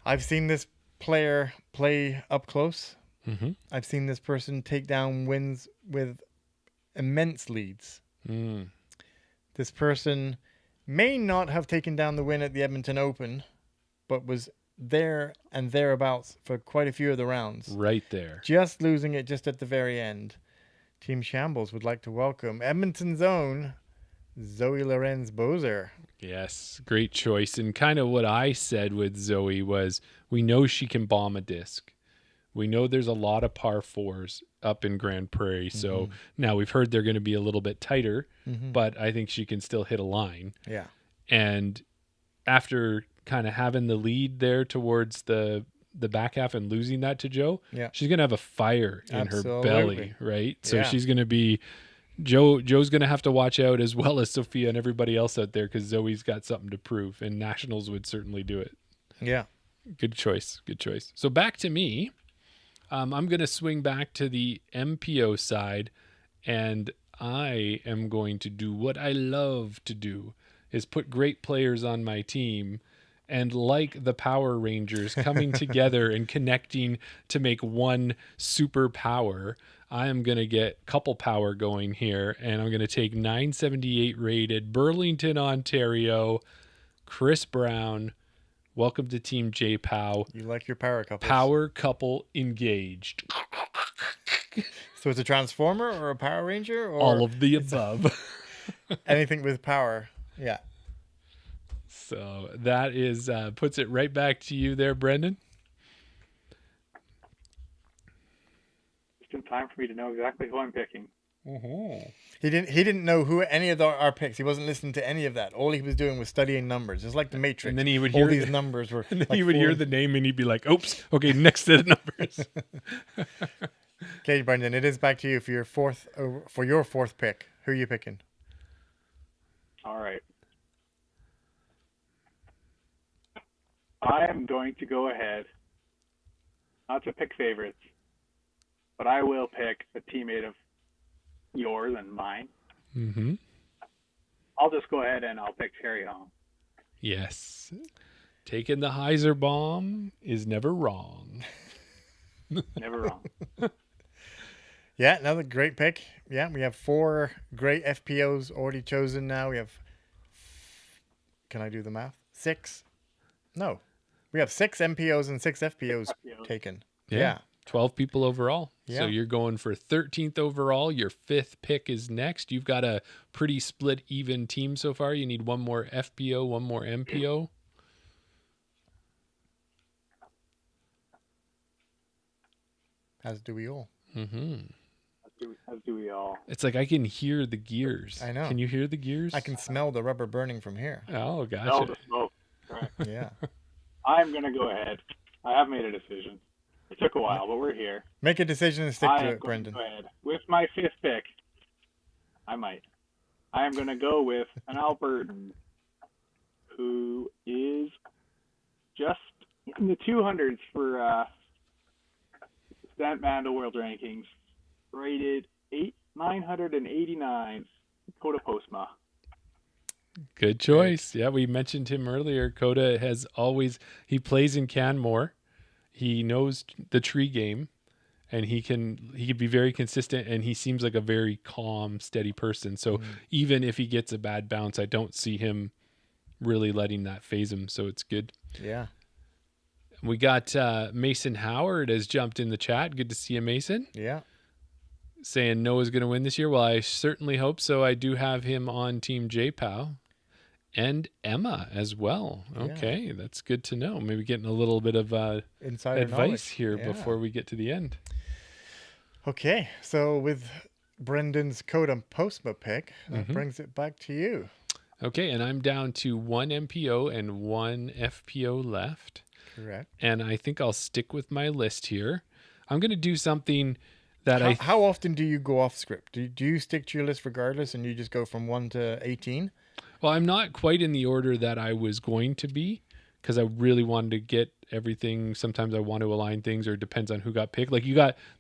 I've seen this player play up close. Mm-hmm. I've seen this person take down wins with immense leads. This person may not have taken down the win at the Edmonton Open, but was there and thereabouts for quite a few of the rounds. Right there. Just losing it just at the very end. Team Shambles would like to welcome Edmonton's own Zoe Lorenz-Bozer. Yes, great choice. And kind of what I said with Zoe was, we know she can bomb a disc. We know there's a lot of par fours up in Grande Prarie. So now we've heard they're going to be a little bit tighter, but I think she can still hit a line. Yeah. And after kind of having the lead there towards the back half and losing that to Joe, she's going to have a fire in her belly, right? So she's going to be, Joe's going to have to watch out, as well as Sophia and everybody else out there, because Zoe's got something to prove, and Nationals would certainly do it. Yeah. Good choice. Good choice. So back to me. I'm going to swing back to the MPO side, and I am going to do what I love to do, is put great players on my team, and like the Power Rangers coming together and connecting to make one super power, I am going to get couple power going here, and I'm going to take 978 rated Burlington, Ontario, Chris Brown. Welcome to Team J-Pow. You like your power couples. Power couple engaged. So it's a Transformer or a Power Ranger? Or all of the above. Anything with power. Yeah. So that is puts it right back to you there, Brendan. Just in time for me to know exactly who I'm picking. He didn't know who any of our picks. He wasn't listening to any of that. All he was doing was studying numbers. It's like the Matrix. And then he would all hear these numbers were. And then like he would hear the name and he'd be like, "Oops, okay, next set of numbers." Okay, Brendan, it is back to you for your fourth pick. Who are you picking? All right. I am going to go ahead, not to pick favorites, but I will pick a teammate of yours and mine. Mm-hmm. I'll just go ahead and I'll pick Terry Hong. Yes. Taking the Heiser bomb is never wrong. Never wrong. Yeah, another great pick. Yeah, we have 4 great FPOs already chosen now. We have, can I do the math? 6? No. We have 6 MPOs and 6 FPOs taken. Yeah. 12 people overall. Yeah. So you're going for 13th overall. Your 5th pick is next. You've got a pretty split even team so far. You need one more FPO, one more MPO. As do we all. Mm-hmm. As do we all. It's like I can hear the gears. I know. Can you hear the gears? I can smell the rubber burning from here. Oh, gotcha. Smell the smoke. Right. Yeah. I'm going to go ahead. I have made a decision. It took a while, but we're here. Make a decision and stick to it, Go Brendan. ahead. With my 5th pick, I might I am going to go with an Albertan who is just in the 200s for Stant Mandel World Rankings, rated 989, Coda Postma. Good choice. Yeah, we mentioned him earlier. Coda he plays in Canmore. He knows the tree game, and he can be very consistent, and he seems like a very calm, steady person. So even if he gets a bad bounce, I don't see him really letting that phase him. So it's good. Yeah. We got Mason Howard has jumped in the chat. Good to see you, Mason. Yeah. Saying Noah's going to win this year. Well, I certainly hope so. I do have him on Team JPOW. And Emma as well. Okay, yeah. That's good to know. Maybe getting a little bit of insider advice knowledge here before we get to the end. Okay, so with Brendan's Coda Postma pick, that brings it back to you. Okay, and I'm down to 1 MPO and 1 FPO left. Correct. And I think I'll stick with my list here. I'm going to do something that How often do you go off script? Do you stick to your list regardless, and you just go from 1 to 18? Well, I'm not quite in the order that I was going to be, because I really wanted to get everything. Sometimes I want to align things, or it depends on who got picked. Like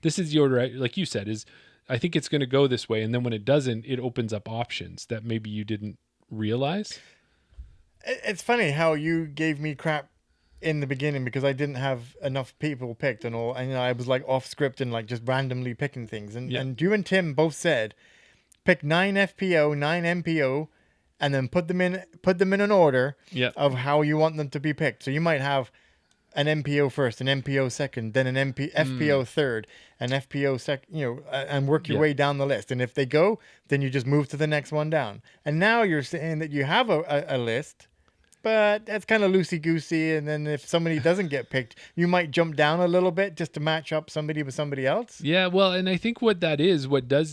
this is the order, like you said, I think it's going to go this way. And then when it doesn't, it opens up options that maybe you didn't realize. It's funny how you gave me crap in the beginning because I didn't have enough people picked and all. And I was like off script and like just randomly picking things. And you and Tim both said, pick 9 FPO, 9 MPO, and then put them in an order of how you want them to be picked. So you might have an MPO first, an MPO second, then an FPO third, an FPO second, and work your way down the list. And if they go, then you just move to the next one down. And now you're saying that you have a list, but that's kind of loosey-goosey. And then if somebody doesn't get picked, you might jump down a little bit just to match up somebody with somebody else. Yeah, well, and I think what does,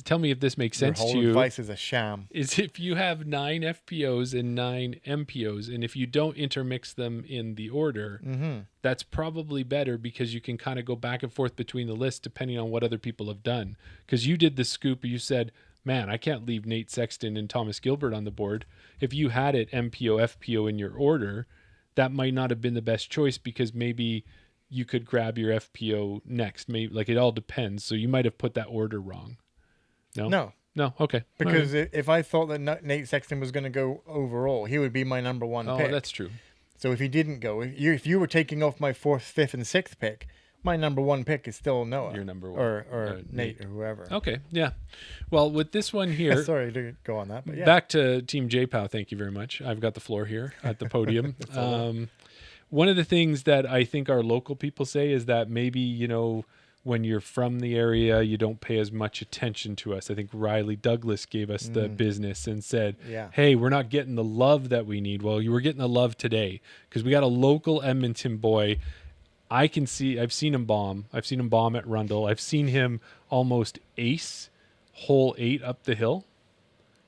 tell me if this makes sense to you. Your whole advice is a sham. Is if you have 9 FPOs and 9 MPOs, and if you don't intermix them in the order, that's probably better because you can kind of go back and forth between the lists depending on what other people have done. Because you did the scoop, you said, man, I can't leave Nate Sexton and Thomas Gilbert on the board. If you had it MPO, FPO in your order, that might not have been the best choice because maybe you could grab your FPO next. Maybe it all depends. So you might have put that order wrong. No. Okay. Because if I thought that Nate Sexton was going to go overall, he would be my number 1 pick. Oh, that's true. So if he didn't go, if you were taking off my 4th, 5th, and 6th pick, my number 1 pick is still Noah. Your number 1. Or Nate or whoever. Okay, yeah. Well, with this one here... Sorry to go on that, but yeah. Back to Team JPOW, thank you very much. I've got the floor here at the podium. One of the things that I think our local people say is that maybe, when you're from the area, you don't pay as much attention to us. I think Riley Douglas gave us the business and said, hey, we're not getting the love that we need. Well, you were getting the love today because we got a local Edmonton boy. I've seen him bomb. I've seen him bomb at Rundle. I've seen him almost ace hole 8 up the hill,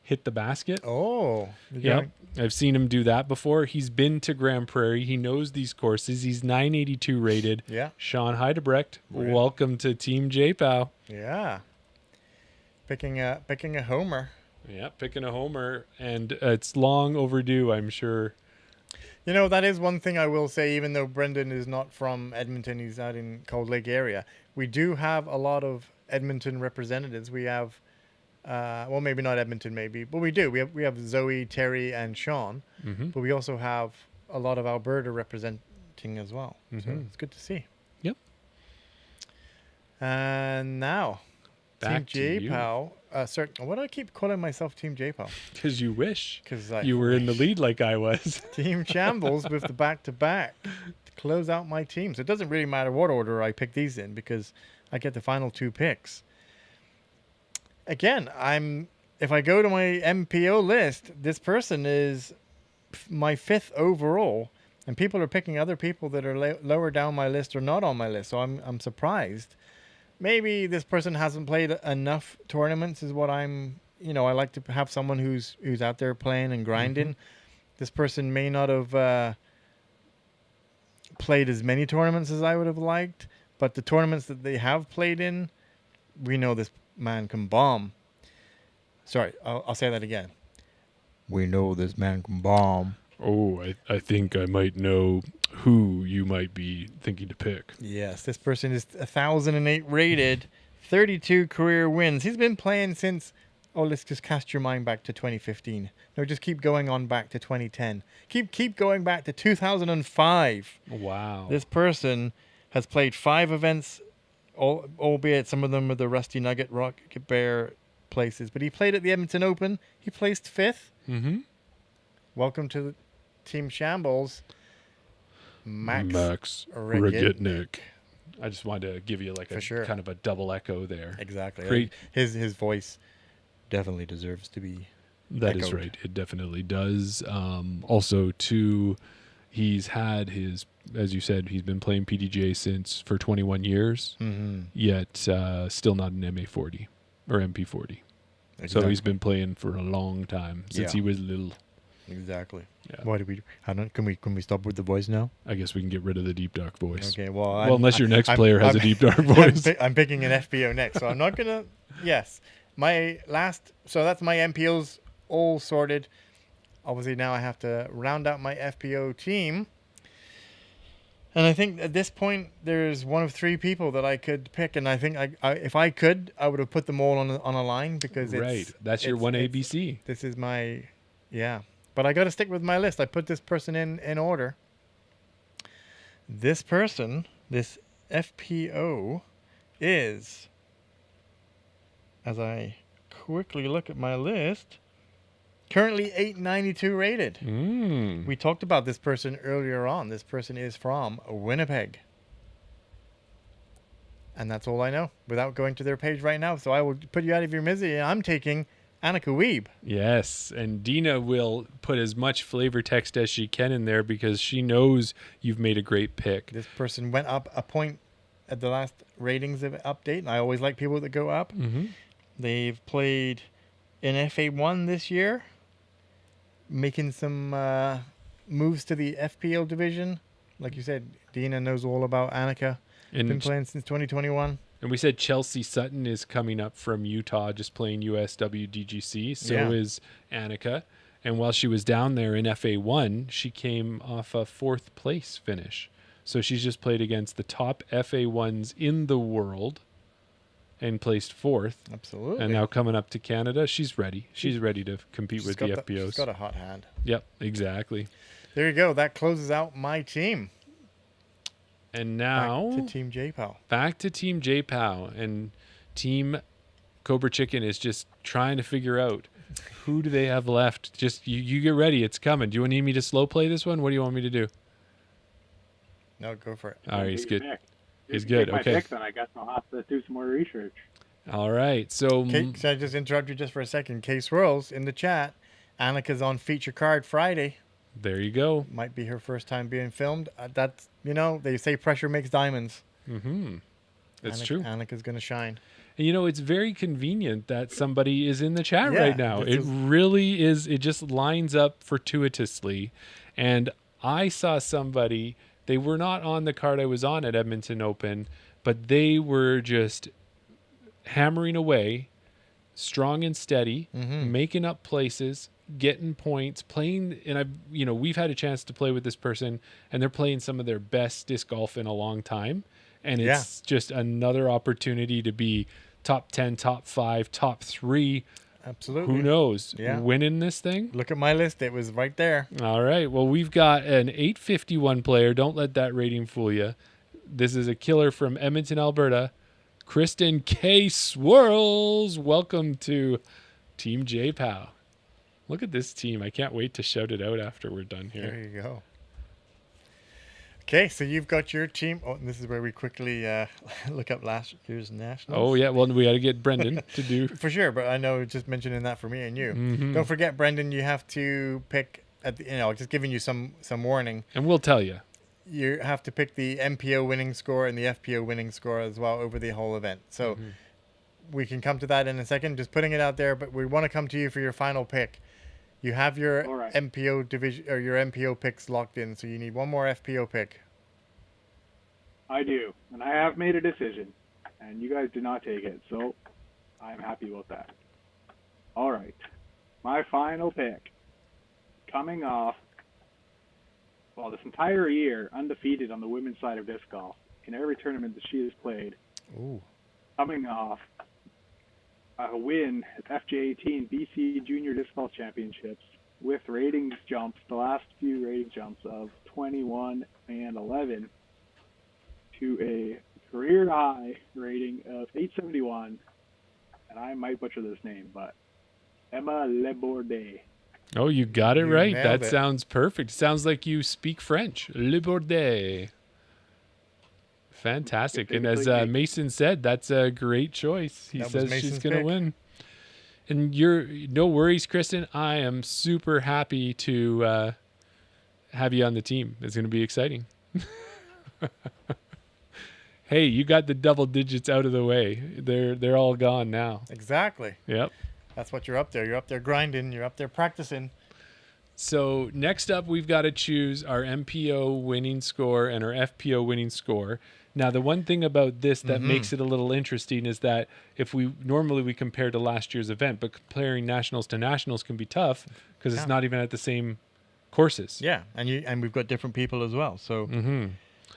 hit the basket. Oh, yeah. I've seen him do that before. He's been to Grande Prarie. He knows these courses. He's 982 rated. Yeah. Sean Heidebrecht, welcome to Team JPOW. Yeah. Picking a homer. Yeah, picking a homer, and it's long overdue, I'm sure. That is one thing I will say, even though Brendan is not from Edmonton, he's out in Cold Lake area. We do have a lot of Edmonton representatives. We have, maybe not Edmonton, but we do. We have Zoe, Terry, and Sean, but we also have a lot of Alberta representing as well. So it's good to see. Yep. And now, back Team JPOW. Why do I keep calling myself Team JPOW? Because you wish. Because you were in the lead like I was. Team Shambles with the back-to-back to close out my team. So it doesn't really matter what order I pick these in because I get the final 2 picks. Again, if I go to my MPO list, this person is my 5th overall, and people are picking other people that are lower down my list or not on my list. So I'm surprised. Maybe this person hasn't played enough tournaments is what I like to have someone who's out there playing and grinding. This person may not have played as many tournaments as I would have liked, but the tournaments that they have played in, we know this man can bomb. Sorry, I'll say that again. We know this man can bomb. Oh, I think I might know who you might be thinking to pick. Yes, this person is 1,008 rated, 32 career wins. He's been playing since, let's just cast your mind back to 2015. No, just keep going on back to 2010. Keep going back to 2005. Wow. This person has played 5 events, albeit some of them are the Rusty Nugget, Rocket Bear places. But he played at the Edmonton Open. He placed 5th. Mm-hmm. Welcome to the Team Shambles, Max Rogitnik. I just wanted to give you like kind of a double echo there. Exactly. Great. His voice definitely deserves to be That echoed. is right. It definitely does. Also, too, he's had his, as you said, he's been playing PDGA for 21 years, yet still not an MA40 or MP40. Exactly. So he's been playing for a long time, since he was little. Exactly. Yeah. Why do we? Can we stop with the voice now? I guess we can get rid of the deep dark voice. Okay. Well, unless your next player has a deep dark voice. I'm picking an FPO next, so I'm not gonna. Yes, my last. So that's my MPOs all sorted. Obviously, now I have to round out my FPO team. And I think at this point, there's one of 3 people that I could pick, and I think if I could, I would have put them all on a line because that's your one ABC. This is my, But I got to stick with my list. I put this person in order. This person, this FPO, is, as I quickly look at my list, currently 892 rated. We talked about this person earlier on. This person is from Winnipeg. And that's all I know without going to their page right now. So I will put you out of your misery. I'm taking Annika Wiebe. Yes, and Dina will put as much flavor text as she can in there because she knows you've made a great pick. This person went up a point at the last ratings update, and I always like people that go up. They've played in FA1 this year, making some moves to the FPL division. Like you said, Dina knows all about Annika. Been playing since 2021. And we said Chelsea Sutton is coming up from Utah, just playing USW DGC. So is Annika. And while she was down there in FA1, she came off a 4th place finish. So she's just played against the top FA1s in the world and placed 4th. Absolutely. And now coming up to Canada, she's ready. She's ready to compete with the FPOs. She's got a hot hand. Yep, exactly. There you go. That closes out my team. And now back to Team J-Pow. Back to Team J-Pow. And Team Cobra Chicken is just trying to figure out who do they have left. Just you get ready. It's coming. Do you need me to slow play this one? What do you want me to do? No, go for it. All right, he's good. He's good. Okay. Pick, then I guess I'll have to do some more research. All right. So can I just interrupt you just for a second? K Swirls in the chat. Annika's on Feature Card Friday. There you go. Might be her first time being filmed. That's, they say pressure makes diamonds. It's true. Annika's going to shine. And, it's very convenient that somebody is in the chat right now. It really is. It just lines up fortuitously. And I saw somebody, they were not on the card I was on at Edmonton Open, but they were just hammering away, strong and steady, making up places, getting points, playing. And we've had a chance to play with this person, and they're playing some of their best disc golf in a long time. And it's just another opportunity to be top 10, top 5, top 3. Absolutely. Who knows? Yeah. Winning this thing. Look at my list. It was right there. All right. Well, we've got an 851 player. Don't let that rating fool you. This is a killer from Edmonton, Alberta. Kristen K. Swirls. Welcome to Team J-Pow. Look at this team. I can't wait to shout it out after we're done here. There you go. Okay, so you've got your team. Oh, and this is where we quickly look up last year's nationals. Oh, yeah. Well, we got to get Brendan to do. For sure, but I know just mentioning that for me and you. Don't forget, Brendan, you have to pick, just giving you some warning. And we'll tell you. You have to pick the MPO winning score and the FPO winning score as well over the whole event. So we can come to that in a second, just putting it out there, but we want to come to you for your final pick. You have your MPO division or your MPO picks locked in, so you need one more FPO pick. I do, and I have made a decision, and you guys did not take it, so I'm happy about that. All right, my final pick coming off, well, this entire year, undefeated on the women's side of disc golf in every tournament that she has played. Ooh. Coming off a win at FJ18 BC Junior Disc Golf Championships with ratings jumps, the last few rating jumps of 21 and 11 to a career high rating of 871. And I might butcher this name, but Emma Laborde. Oh, you got it right. nailed That it. sounds perfect. Sounds like you speak French. Le Bordet. Fantastic. And as Mason said, that's a great choice. He That was says she's Mason's going to pick. win. And you're no worries, Kristen. I am super happy to have you on the team. It's going to be exciting. Hey, you got the double digits out of the way. They're all gone now. Exactly. Yep. That's what you're up there. You're up there grinding. You're up there practicing. So next up, we've got to choose our MPO winning score and our FPO winning score. Now, the one thing about this that makes it a little interesting is that if we compare to last year's event, but comparing nationals to nationals can be tough because it's not even at the same courses. Yeah, and we've got different people as well. So,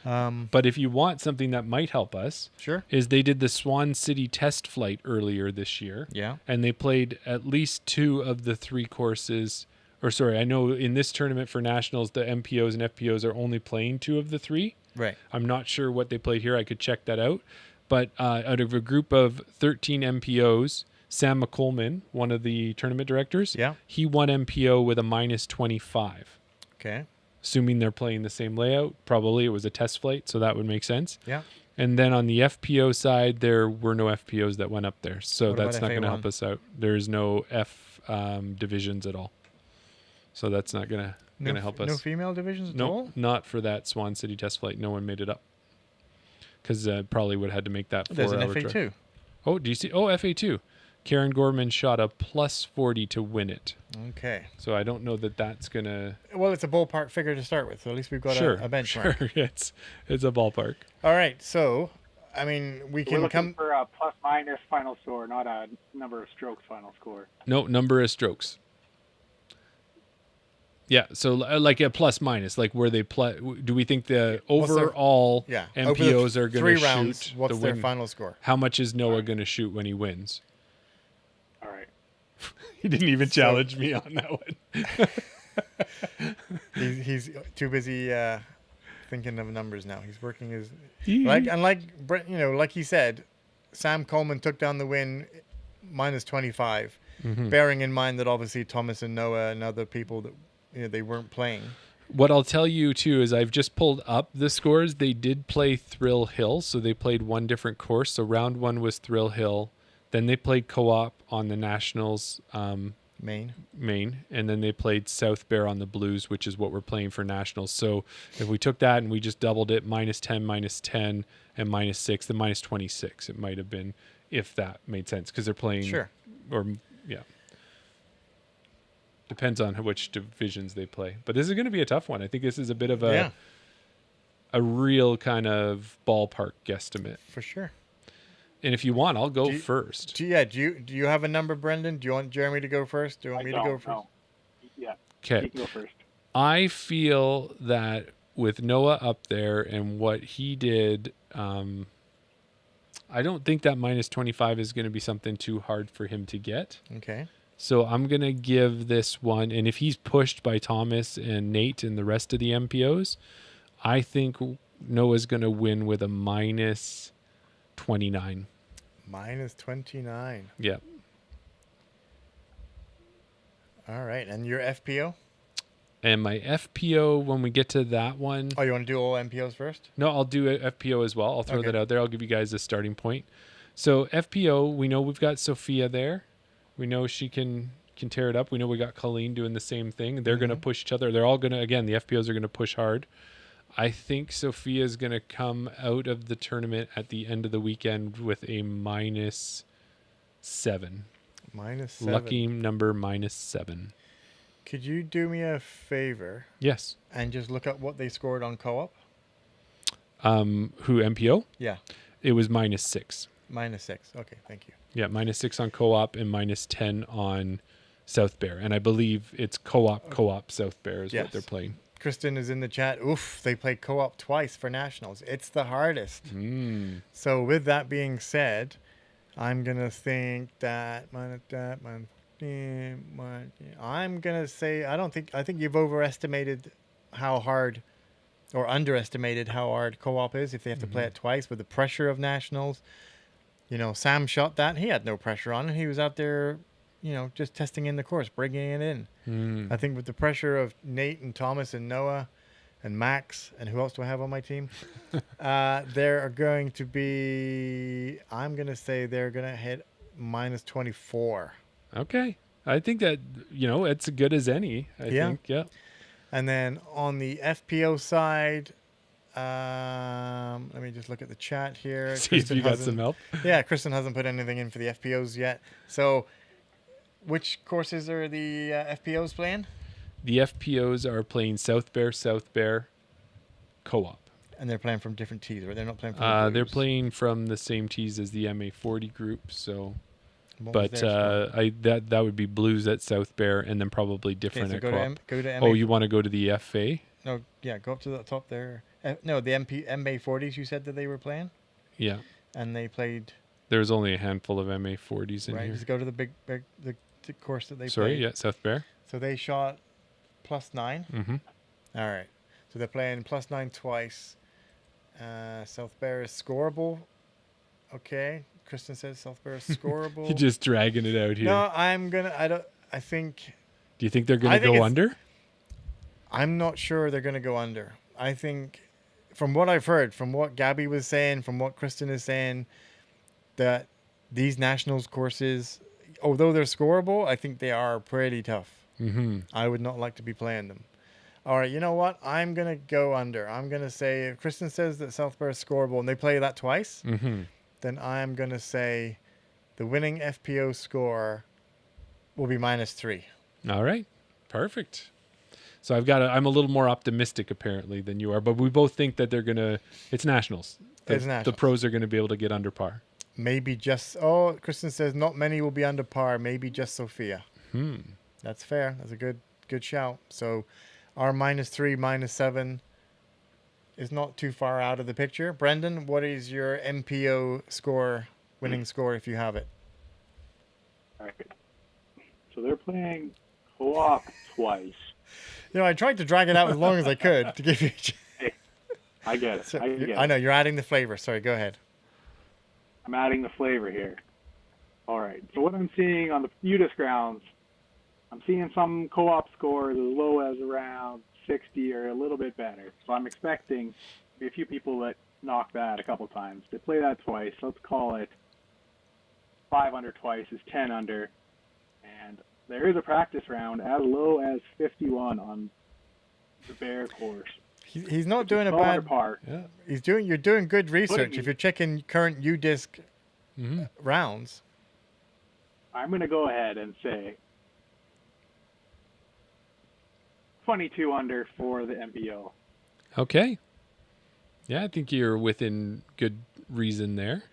But if you want something that might help us, sure. is they did the Swan City test flight earlier this year. Yeah. And they played at least 2 of the 3 courses. Or sorry, I know in this tournament for nationals, the MPOs and FPOs are only playing 2 of the 3. Right. I'm not sure what they played here. I could check that out. But out of a group of 13 MPOs, Sam McColeman, one of the tournament directors, he won MPO with a minus 25. Okay. Assuming they're playing the same layout. Probably it was a test flight, so that would make sense. Yeah. And then on the FPO side, there were no FPOs that went up there. So What that's about not going to FA1? help us out. There's no F divisions at all. So that's not going to help us. No female divisions at No, all? not for that Swan City test flight. No one made it up. Because probably would have had to make that 4 hour There's an drive. FA2. Oh, do you see? Oh, FA2. Karen Gorman shot a plus 40 to win it. Okay. So I don't know that that's going to... Well, it's a ballpark figure to start with, so at least we've got a benchmark. Sure, it's a ballpark. All right, so, I mean, we We're can looking come... for a plus minus final score, not a number of strokes final score. No, number of strokes. Yeah, so like a plus minus, like where they play. Do we think the overall MPOs are going to shoot rounds, what's the their win? Final score? How much is Noah going to shoot when he wins? All right. He didn't even challenge me on that one. He's too busy thinking of numbers now. He's working his like he said, Sam Coleman took down the win minus 25, bearing in mind that obviously Thomas and Noah and other people that they weren't playing. What I'll tell you too is I've just pulled up the scores. They did play Thrill Hill, so they played one different course. So round 1 was Thrill Hill. Then they played co-op on the Nationals Maine, and then they played South Bear on the Blues, which is what we're playing for Nationals. So if we took that and we just doubled it, minus 10, and minus 6, then minus 26 it might have been, if that made sense, because they're playing. Sure. Or yeah. Depends on which divisions they play. But this is going to be a tough one. I think this is a bit of a real kind of ballpark guesstimate. For sure. And if you want, I'll go first. Do you have a number, Brendan? Do you want Jeremy to go first? Do you want me to go first? No. Yeah. Okay. You can go first. I feel that with Noah up there and what he did, I don't think that minus 25 is going to be something too hard for him to get. Okay. So I'm going to give this one, and if he's pushed by Thomas and Nate and the rest of the MPOs, I think Noah's going to win with a minus 29. Minus 29. Yeah. All right. And your FPO? And my FPO, when we get to that one... Oh, you want to do all MPOs first? No, I'll do a FPO as well. I'll throw that out there. I'll give you guys a starting point. So FPO, we know we've got Sophia there. We know she can tear it up. We know we got Colleen doing the same thing. They're going to push each other. They're all going to, again, the FPOs are going to push hard. I think Sophia's going to come out of the tournament at the end of the weekend with a minus 7. Minus 7. Lucky number minus 7. Could you do me a favor? Yes. And just look at what they scored on co-op? Who, MPO? Yeah. It was minus 6. Minus 6. Okay, thank you. Yeah, minus 6 on co-op and minus 10 on South Bear, and I believe it's co-op South Bear is Yes. what they're playing. Kristen is in the chat. Oof, they play co-op twice for nationals. It's the hardest. So with that being said, I'm gonna think that I'm gonna say I think you've overestimated how hard or underestimated how hard co-op is if they have to play it twice with the pressure of nationals. You know, Sam shot that. He had no pressure on him. He was out there, you know, just testing in the course, bringing it in. I think with the pressure of Nate and Thomas and Noah and Max and who else do I have on my team? There are going to be, I'm going to say they're going to hit minus 24. Okay. I think that, you know, it's as good as any, I think. Yeah. And then on the FPO side, let me just look at the chat here. See if you got some help. Yeah, Kristen hasn't put anything in for the FPOs yet. So which courses are the FPOs playing? The FPOs are playing South Bear co-op. And they're playing from different tees, right? They're not playing from they're playing from the same tees as the MA40 group, so that would be Blues at South Bear and then probably different at co-op. Go to Oh, you want to go to the FA? No, yeah, go up to the top there. No, the MA40s you said that they were playing? Yeah. And they played... There's only a handful of MA40s in here. Just go to the big the course that they Sorry, played. yeah, South Bear. So they shot +9. All right. So they're playing +9 twice. South Bear is scoreable. Okay. Kristen says South Bear is scoreable. You're just dragging it out here. No, I think... Do you think they're going to go under? I'm not sure they're going to go under. I think, from what I've heard, from what Gabby was saying, from what Kristen is saying, that these nationals courses, although they're scoreable, I think they are pretty tough. I would not like to be playing them. All right, you know what? I'm going to go under. I'm going to say, if Kristen says that South Bear is scoreable and they play that twice, then I'm going to say the winning FPO score will be -3. All right. Perfect. So I'm a little more optimistic apparently than you are, but we both think that they're going to, it's nationals. The pros are going to be able to get under par. Maybe just, Kristen says not many will be under par, maybe just Sophia. That's fair. That's a good shout. So our -3, -7 is not too far out of the picture. Brendan, what is your MPO score, winning score if you have it? All right. So they're playing co-op twice. You know, I tried to drag it out as long as I could to give you... Hey, I get it. So, I know, you're adding the flavor. Sorry, go ahead. I'm adding the flavor here. All right. So what I'm seeing on the UDIS grounds, I'm seeing some co-op scores as low as around 60 or a little bit better. So I'm expecting a few people that knock that a couple times. They play that twice. Let's call it 5 under twice is 10 under. And there is a practice round as low as 51 on the Bear course. He's not doing a bad par. Yeah. You're doing good research if you're checking current UDisc rounds. I'm going to go ahead and say 22 under for the MPO. Okay. Yeah, I think you're within good reason there.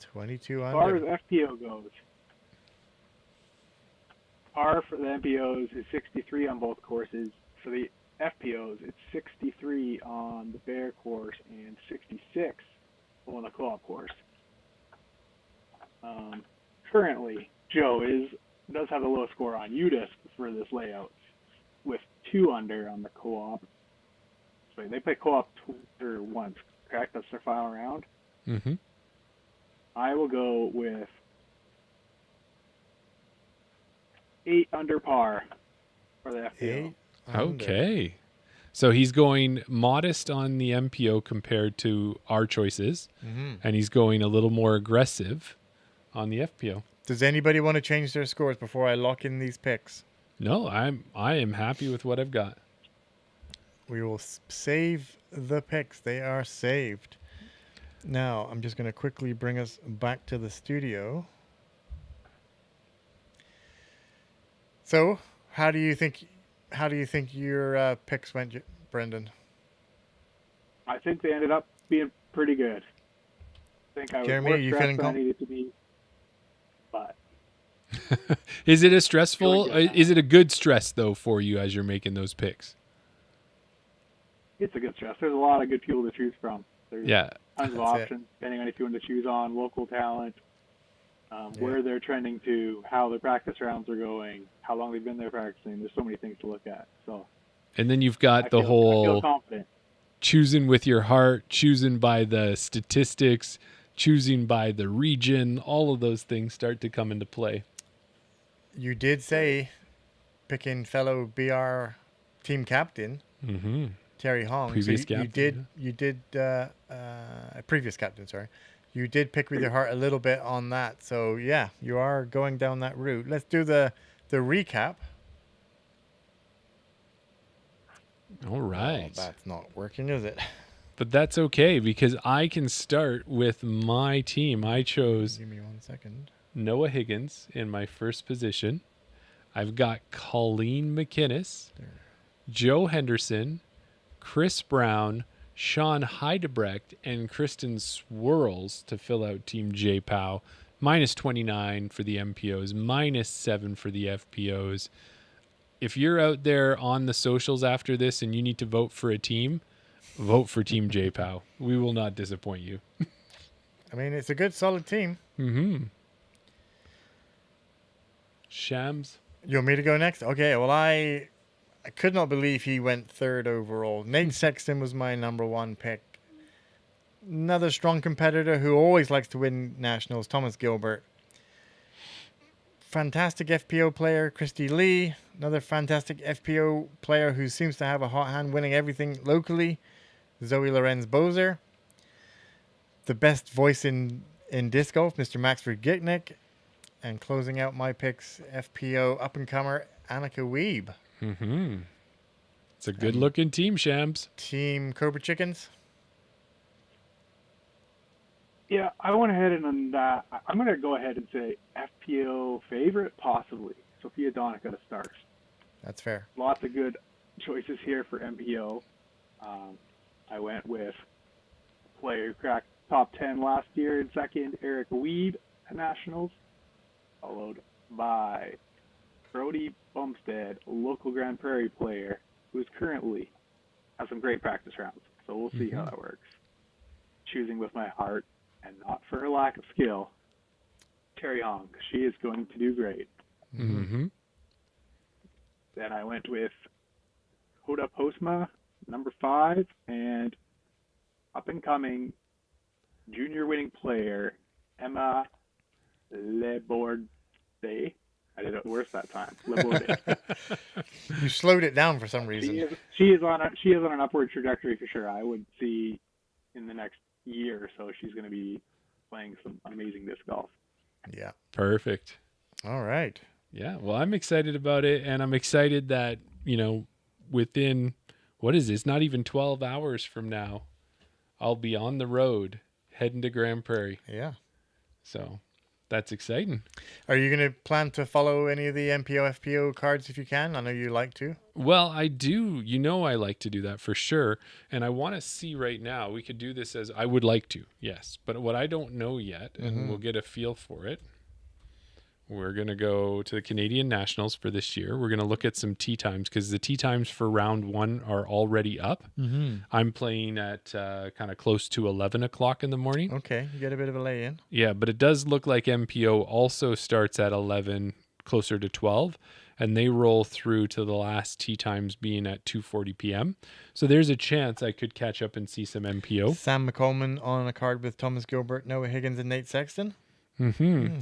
22 under. As far as FPO goes, par for the MPOs is 63 on both courses. For the FPOs, it's 63 on the Bear course and 66 on the co-op course. Currently, Joe does have the lowest score on UDisc for this layout, with 2 under on the co-op. So they play co-op once, correct? That's their final round. I will go with 8 under par for the FPO. Okay. So he's going modest on the MPO compared to our choices, and he's going a little more aggressive on the FPO. Does anybody want to change their scores before I lock in these picks? No, I am happy with what I've got. We will save the picks. They are saved. Now, I'm just going to quickly bring us back to the studio. So, how do you think your picks went, Brendan? I think they ended up being pretty good. I think I was Jeremy, more are you stressed feeling than I needed to be, but Is it a stressful? Really good. Is it a good stress though for you as you're making those picks? It's a good stress. There's a lot of good people to choose from. There's Yeah. tons of That's it. options, depending on if you want to choose on local talent, where they're trending to, how their practice rounds are going, how long they've been there practicing. There's so many things to look at. So, And then you've got I the feel whole confident. choosing with your heart, choosing by the statistics, choosing by the region. All of those things start to come into play. You did say picking fellow BR team captain Mm-hmm. Terry Hong. Previous so captain, you did previous captain. Sorry, you did pick with your heart a little bit on that. So yeah, you are going down that route. Let's do the recap. All right. Oh, that's not working, is it? But that's okay because I can start with my team. I chose Give me 1 second. Noah Higgins in my first position. I've got Colleen McInnes, Joe Henderson, Chris Brown, Sean Heidebrecht, and Kristen Swirls to fill out Team JPOW. Minus 29 for the MPOs, minus 7 for the FPOs. If you're out there on the socials after this and you need to vote for a team, vote for Team JPOW. We will not disappoint you. I mean, it's a good, solid team. Mm-hmm. Shams. You want me to go next? Okay, well, I could not believe he went third overall. Nate Sexton was my number one pick. Another strong competitor who always likes to win nationals, Thomas Gilbert. Fantastic FPO player, Christy Lee. Another fantastic FPO player who seems to have a hot hand winning everything locally, Zoe Lorenz-Bozer. The best voice in disc golf, Mr. Maxford Gitnick. And closing out my picks, FPO up-and-comer Annika Weeb. Mm-hmm. It's a good-looking team, Shams. Team Cobra Chickens. Yeah, I went ahead and I'm going to go ahead and say FPO favorite, possibly. Sophia Donica to start. That's fair. Lots of good choices here for MPO. I went with a player who cracked top 10 last year in second, Eric Weeb at Nationals, followed by Brody Bumstead, a local Grande Prarie player who's currently has some great practice rounds. So we'll see how that works. Choosing with my heart and not for her lack of skill, Terry Hong. She is going to do great. Mm-hmm. Then I went with Hoda Postma, number 5, and up-and-coming junior winning player, Emma Leborde. I did it worse that time. Leborde. You slowed it down for some reason. She is on an upward trajectory for sure. I would see in the next year or so she's going to be playing some amazing disc golf. Yeah. Perfect. All right. Yeah, well, I'm excited about it, and I'm excited that, within, what is this, not even 12 hours from now, I'll be on the road heading to Grande Prarie. Yeah. So that's exciting. Are you going to plan to follow any of the MPO, FPO cards if you can? I know you like to. Well, I do. I like to do that for sure. And I want to see right now, we could do this as, I would like to, yes. But what I don't know yet, and we'll get a feel for it, we're going to go to the Canadian Nationals for this year. We're going to look at some tee times because the tee times for round 1 are already up. Mm-hmm. I'm playing at kind of close to 11 o'clock in the morning. Okay, you get a bit of a lay-in. Yeah, but it does look like MPO also starts at 11, closer to 12, and they roll through to the last tee times being at 2:40 p.m. So there's a chance I could catch up and see some MPO. Sam McColeman on a card with Thomas Gilbert, Noah Higgins, and Nate Sexton. Mm-hmm.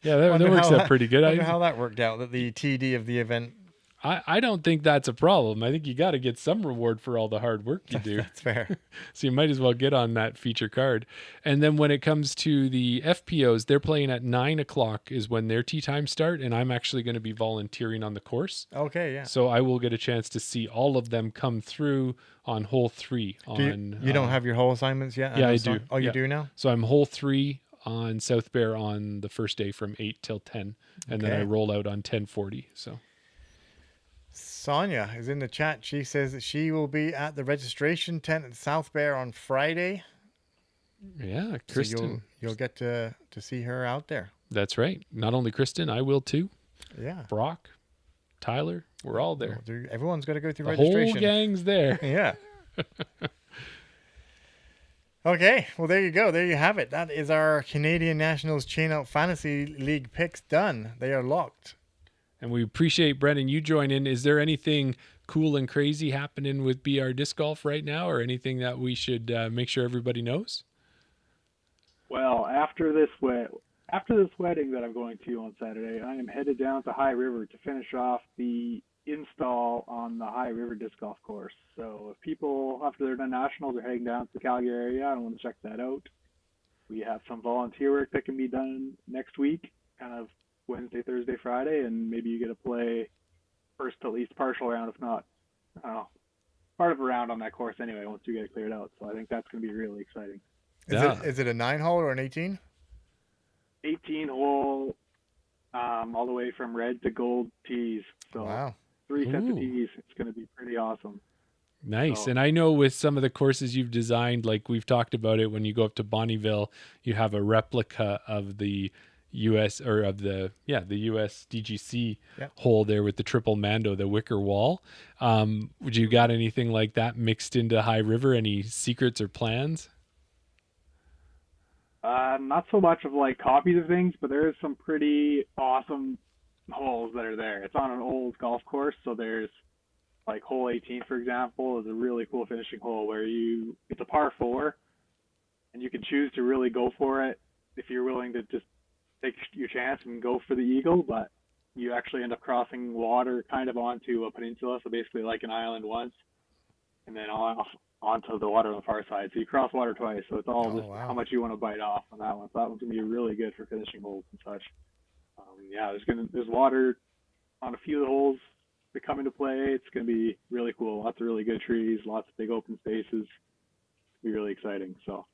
Yeah, that works out pretty good. I wonder how that worked out, that the TD of the event. I don't think that's a problem. I think you got to get some reward for all the hard work you do. That's fair. So you might as well get on that feature card. And then when it comes to the FPOs, they're playing at 9 o'clock is when their tee times start, and I'm actually going to be volunteering on the course. Okay, yeah. So I will get a chance to see all of them come through on hole 3. You don't have your hole assignments yet? Yeah, I do. Oh, you do now? So I'm hole 3 on South Bear on the first day from 8 till 10, and then I roll out on 10:40. So Sonia is in the chat. She says that she will be at the registration tent at South Bear on Friday. Yeah, Kristen. So you'll get to see her out there. That's right. Not only Kristen, I will too. Yeah. Brock, Tyler, we're all there. Everyone's got to go through The registration. whole gang's there. Yeah. Okay, well, there you go. There you have it. That is our Canadian Nationals Chain Out Fantasy League picks done. They are locked. And we appreciate, Brendan, you join in. Is there anything cool and crazy happening with BR Disc Golf right now, or anything that we should make sure everybody knows? Well, after this wedding that I'm going to on Saturday, I am headed down to High River to finish off the install on the High River Disc Golf course. So if people, after they're done nationals, are heading down to the Calgary area, I want to check that out. We have some volunteer work that can be done next week, kind of Wednesday, Thursday, Friday, and maybe you get to play first at least partial round, if not, I don't know, part of a round on that course anyway once you get it cleared out. So I think that's going to be really exciting. Is it a 9-hole or an 18? 18 hole, all the way from red to gold tees. So wow. 3 sets of tees. It's going to be pretty awesome. Nice. And I know with some of the courses you've designed, like we've talked about it, when you go up to Bonnyville, you have a replica of the US or of the US DGC hole there with the triple Mando, the wicker wall. Would you got anything like that mixed into High River? Any secrets or plans? Not so much of like copies of things, but there is some pretty awesome holes that are there. It's on an old golf course, so there's like hole 18, for example, is a really cool finishing hole where it's a par 4, and you can choose to really go for it if you're willing to just take your chance and go for the eagle, but you actually end up crossing water kind of onto a peninsula, so basically like an island once, and then onto the water on the far side. So you cross water twice, so it's all how much you want to bite off on that one. So that one's going to be really good for finishing holes and such. There's water on a few of the holes that come into play. It's going to be really cool. Lots of really good trees, lots of big open spaces. It'll be really exciting. So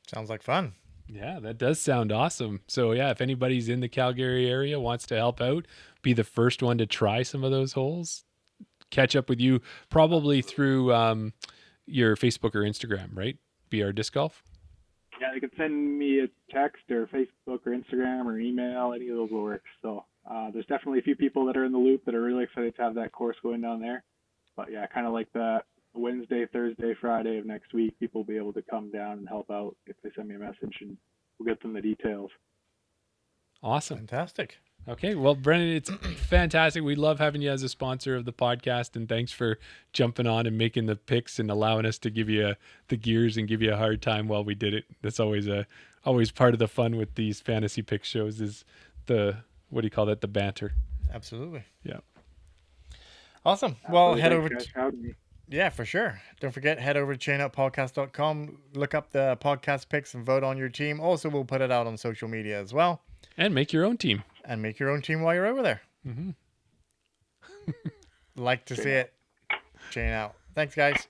sounds like fun. Yeah, that does sound awesome. So yeah, if anybody's in the Calgary area, wants to help out, be the first one to try some of those holes, catch up with you probably through your Facebook or Instagram, right? BR Disc Golf? Yeah, they can send me a text or Facebook or Instagram or email. Any of those will work. So there's definitely a few people that are in the loop that are really excited to have that course going down there. But yeah, kind of like that Wednesday, Thursday, Friday of next week, people will be able to come down and help out if they send me a message, and we'll get them the details. Awesome. Fantastic. Okay, well, Brendan, it's fantastic. We love having you as a sponsor of the podcast, and thanks for jumping on and making the picks and allowing us to give you the gears and give you a hard time while we did it. That's always part of the fun with these fantasy pick shows is the, what do you call that, the banter. Absolutely. Yeah. Awesome. Well, head over to... Yeah, for sure. Don't forget, head over to chainoutpodcast.com, look up the podcast picks and vote on your team. Also, we'll put it out on social media as well. And make your own team. And make your own team while you're over there. Mm-hmm. Like to see it. Chain out. Thanks, guys.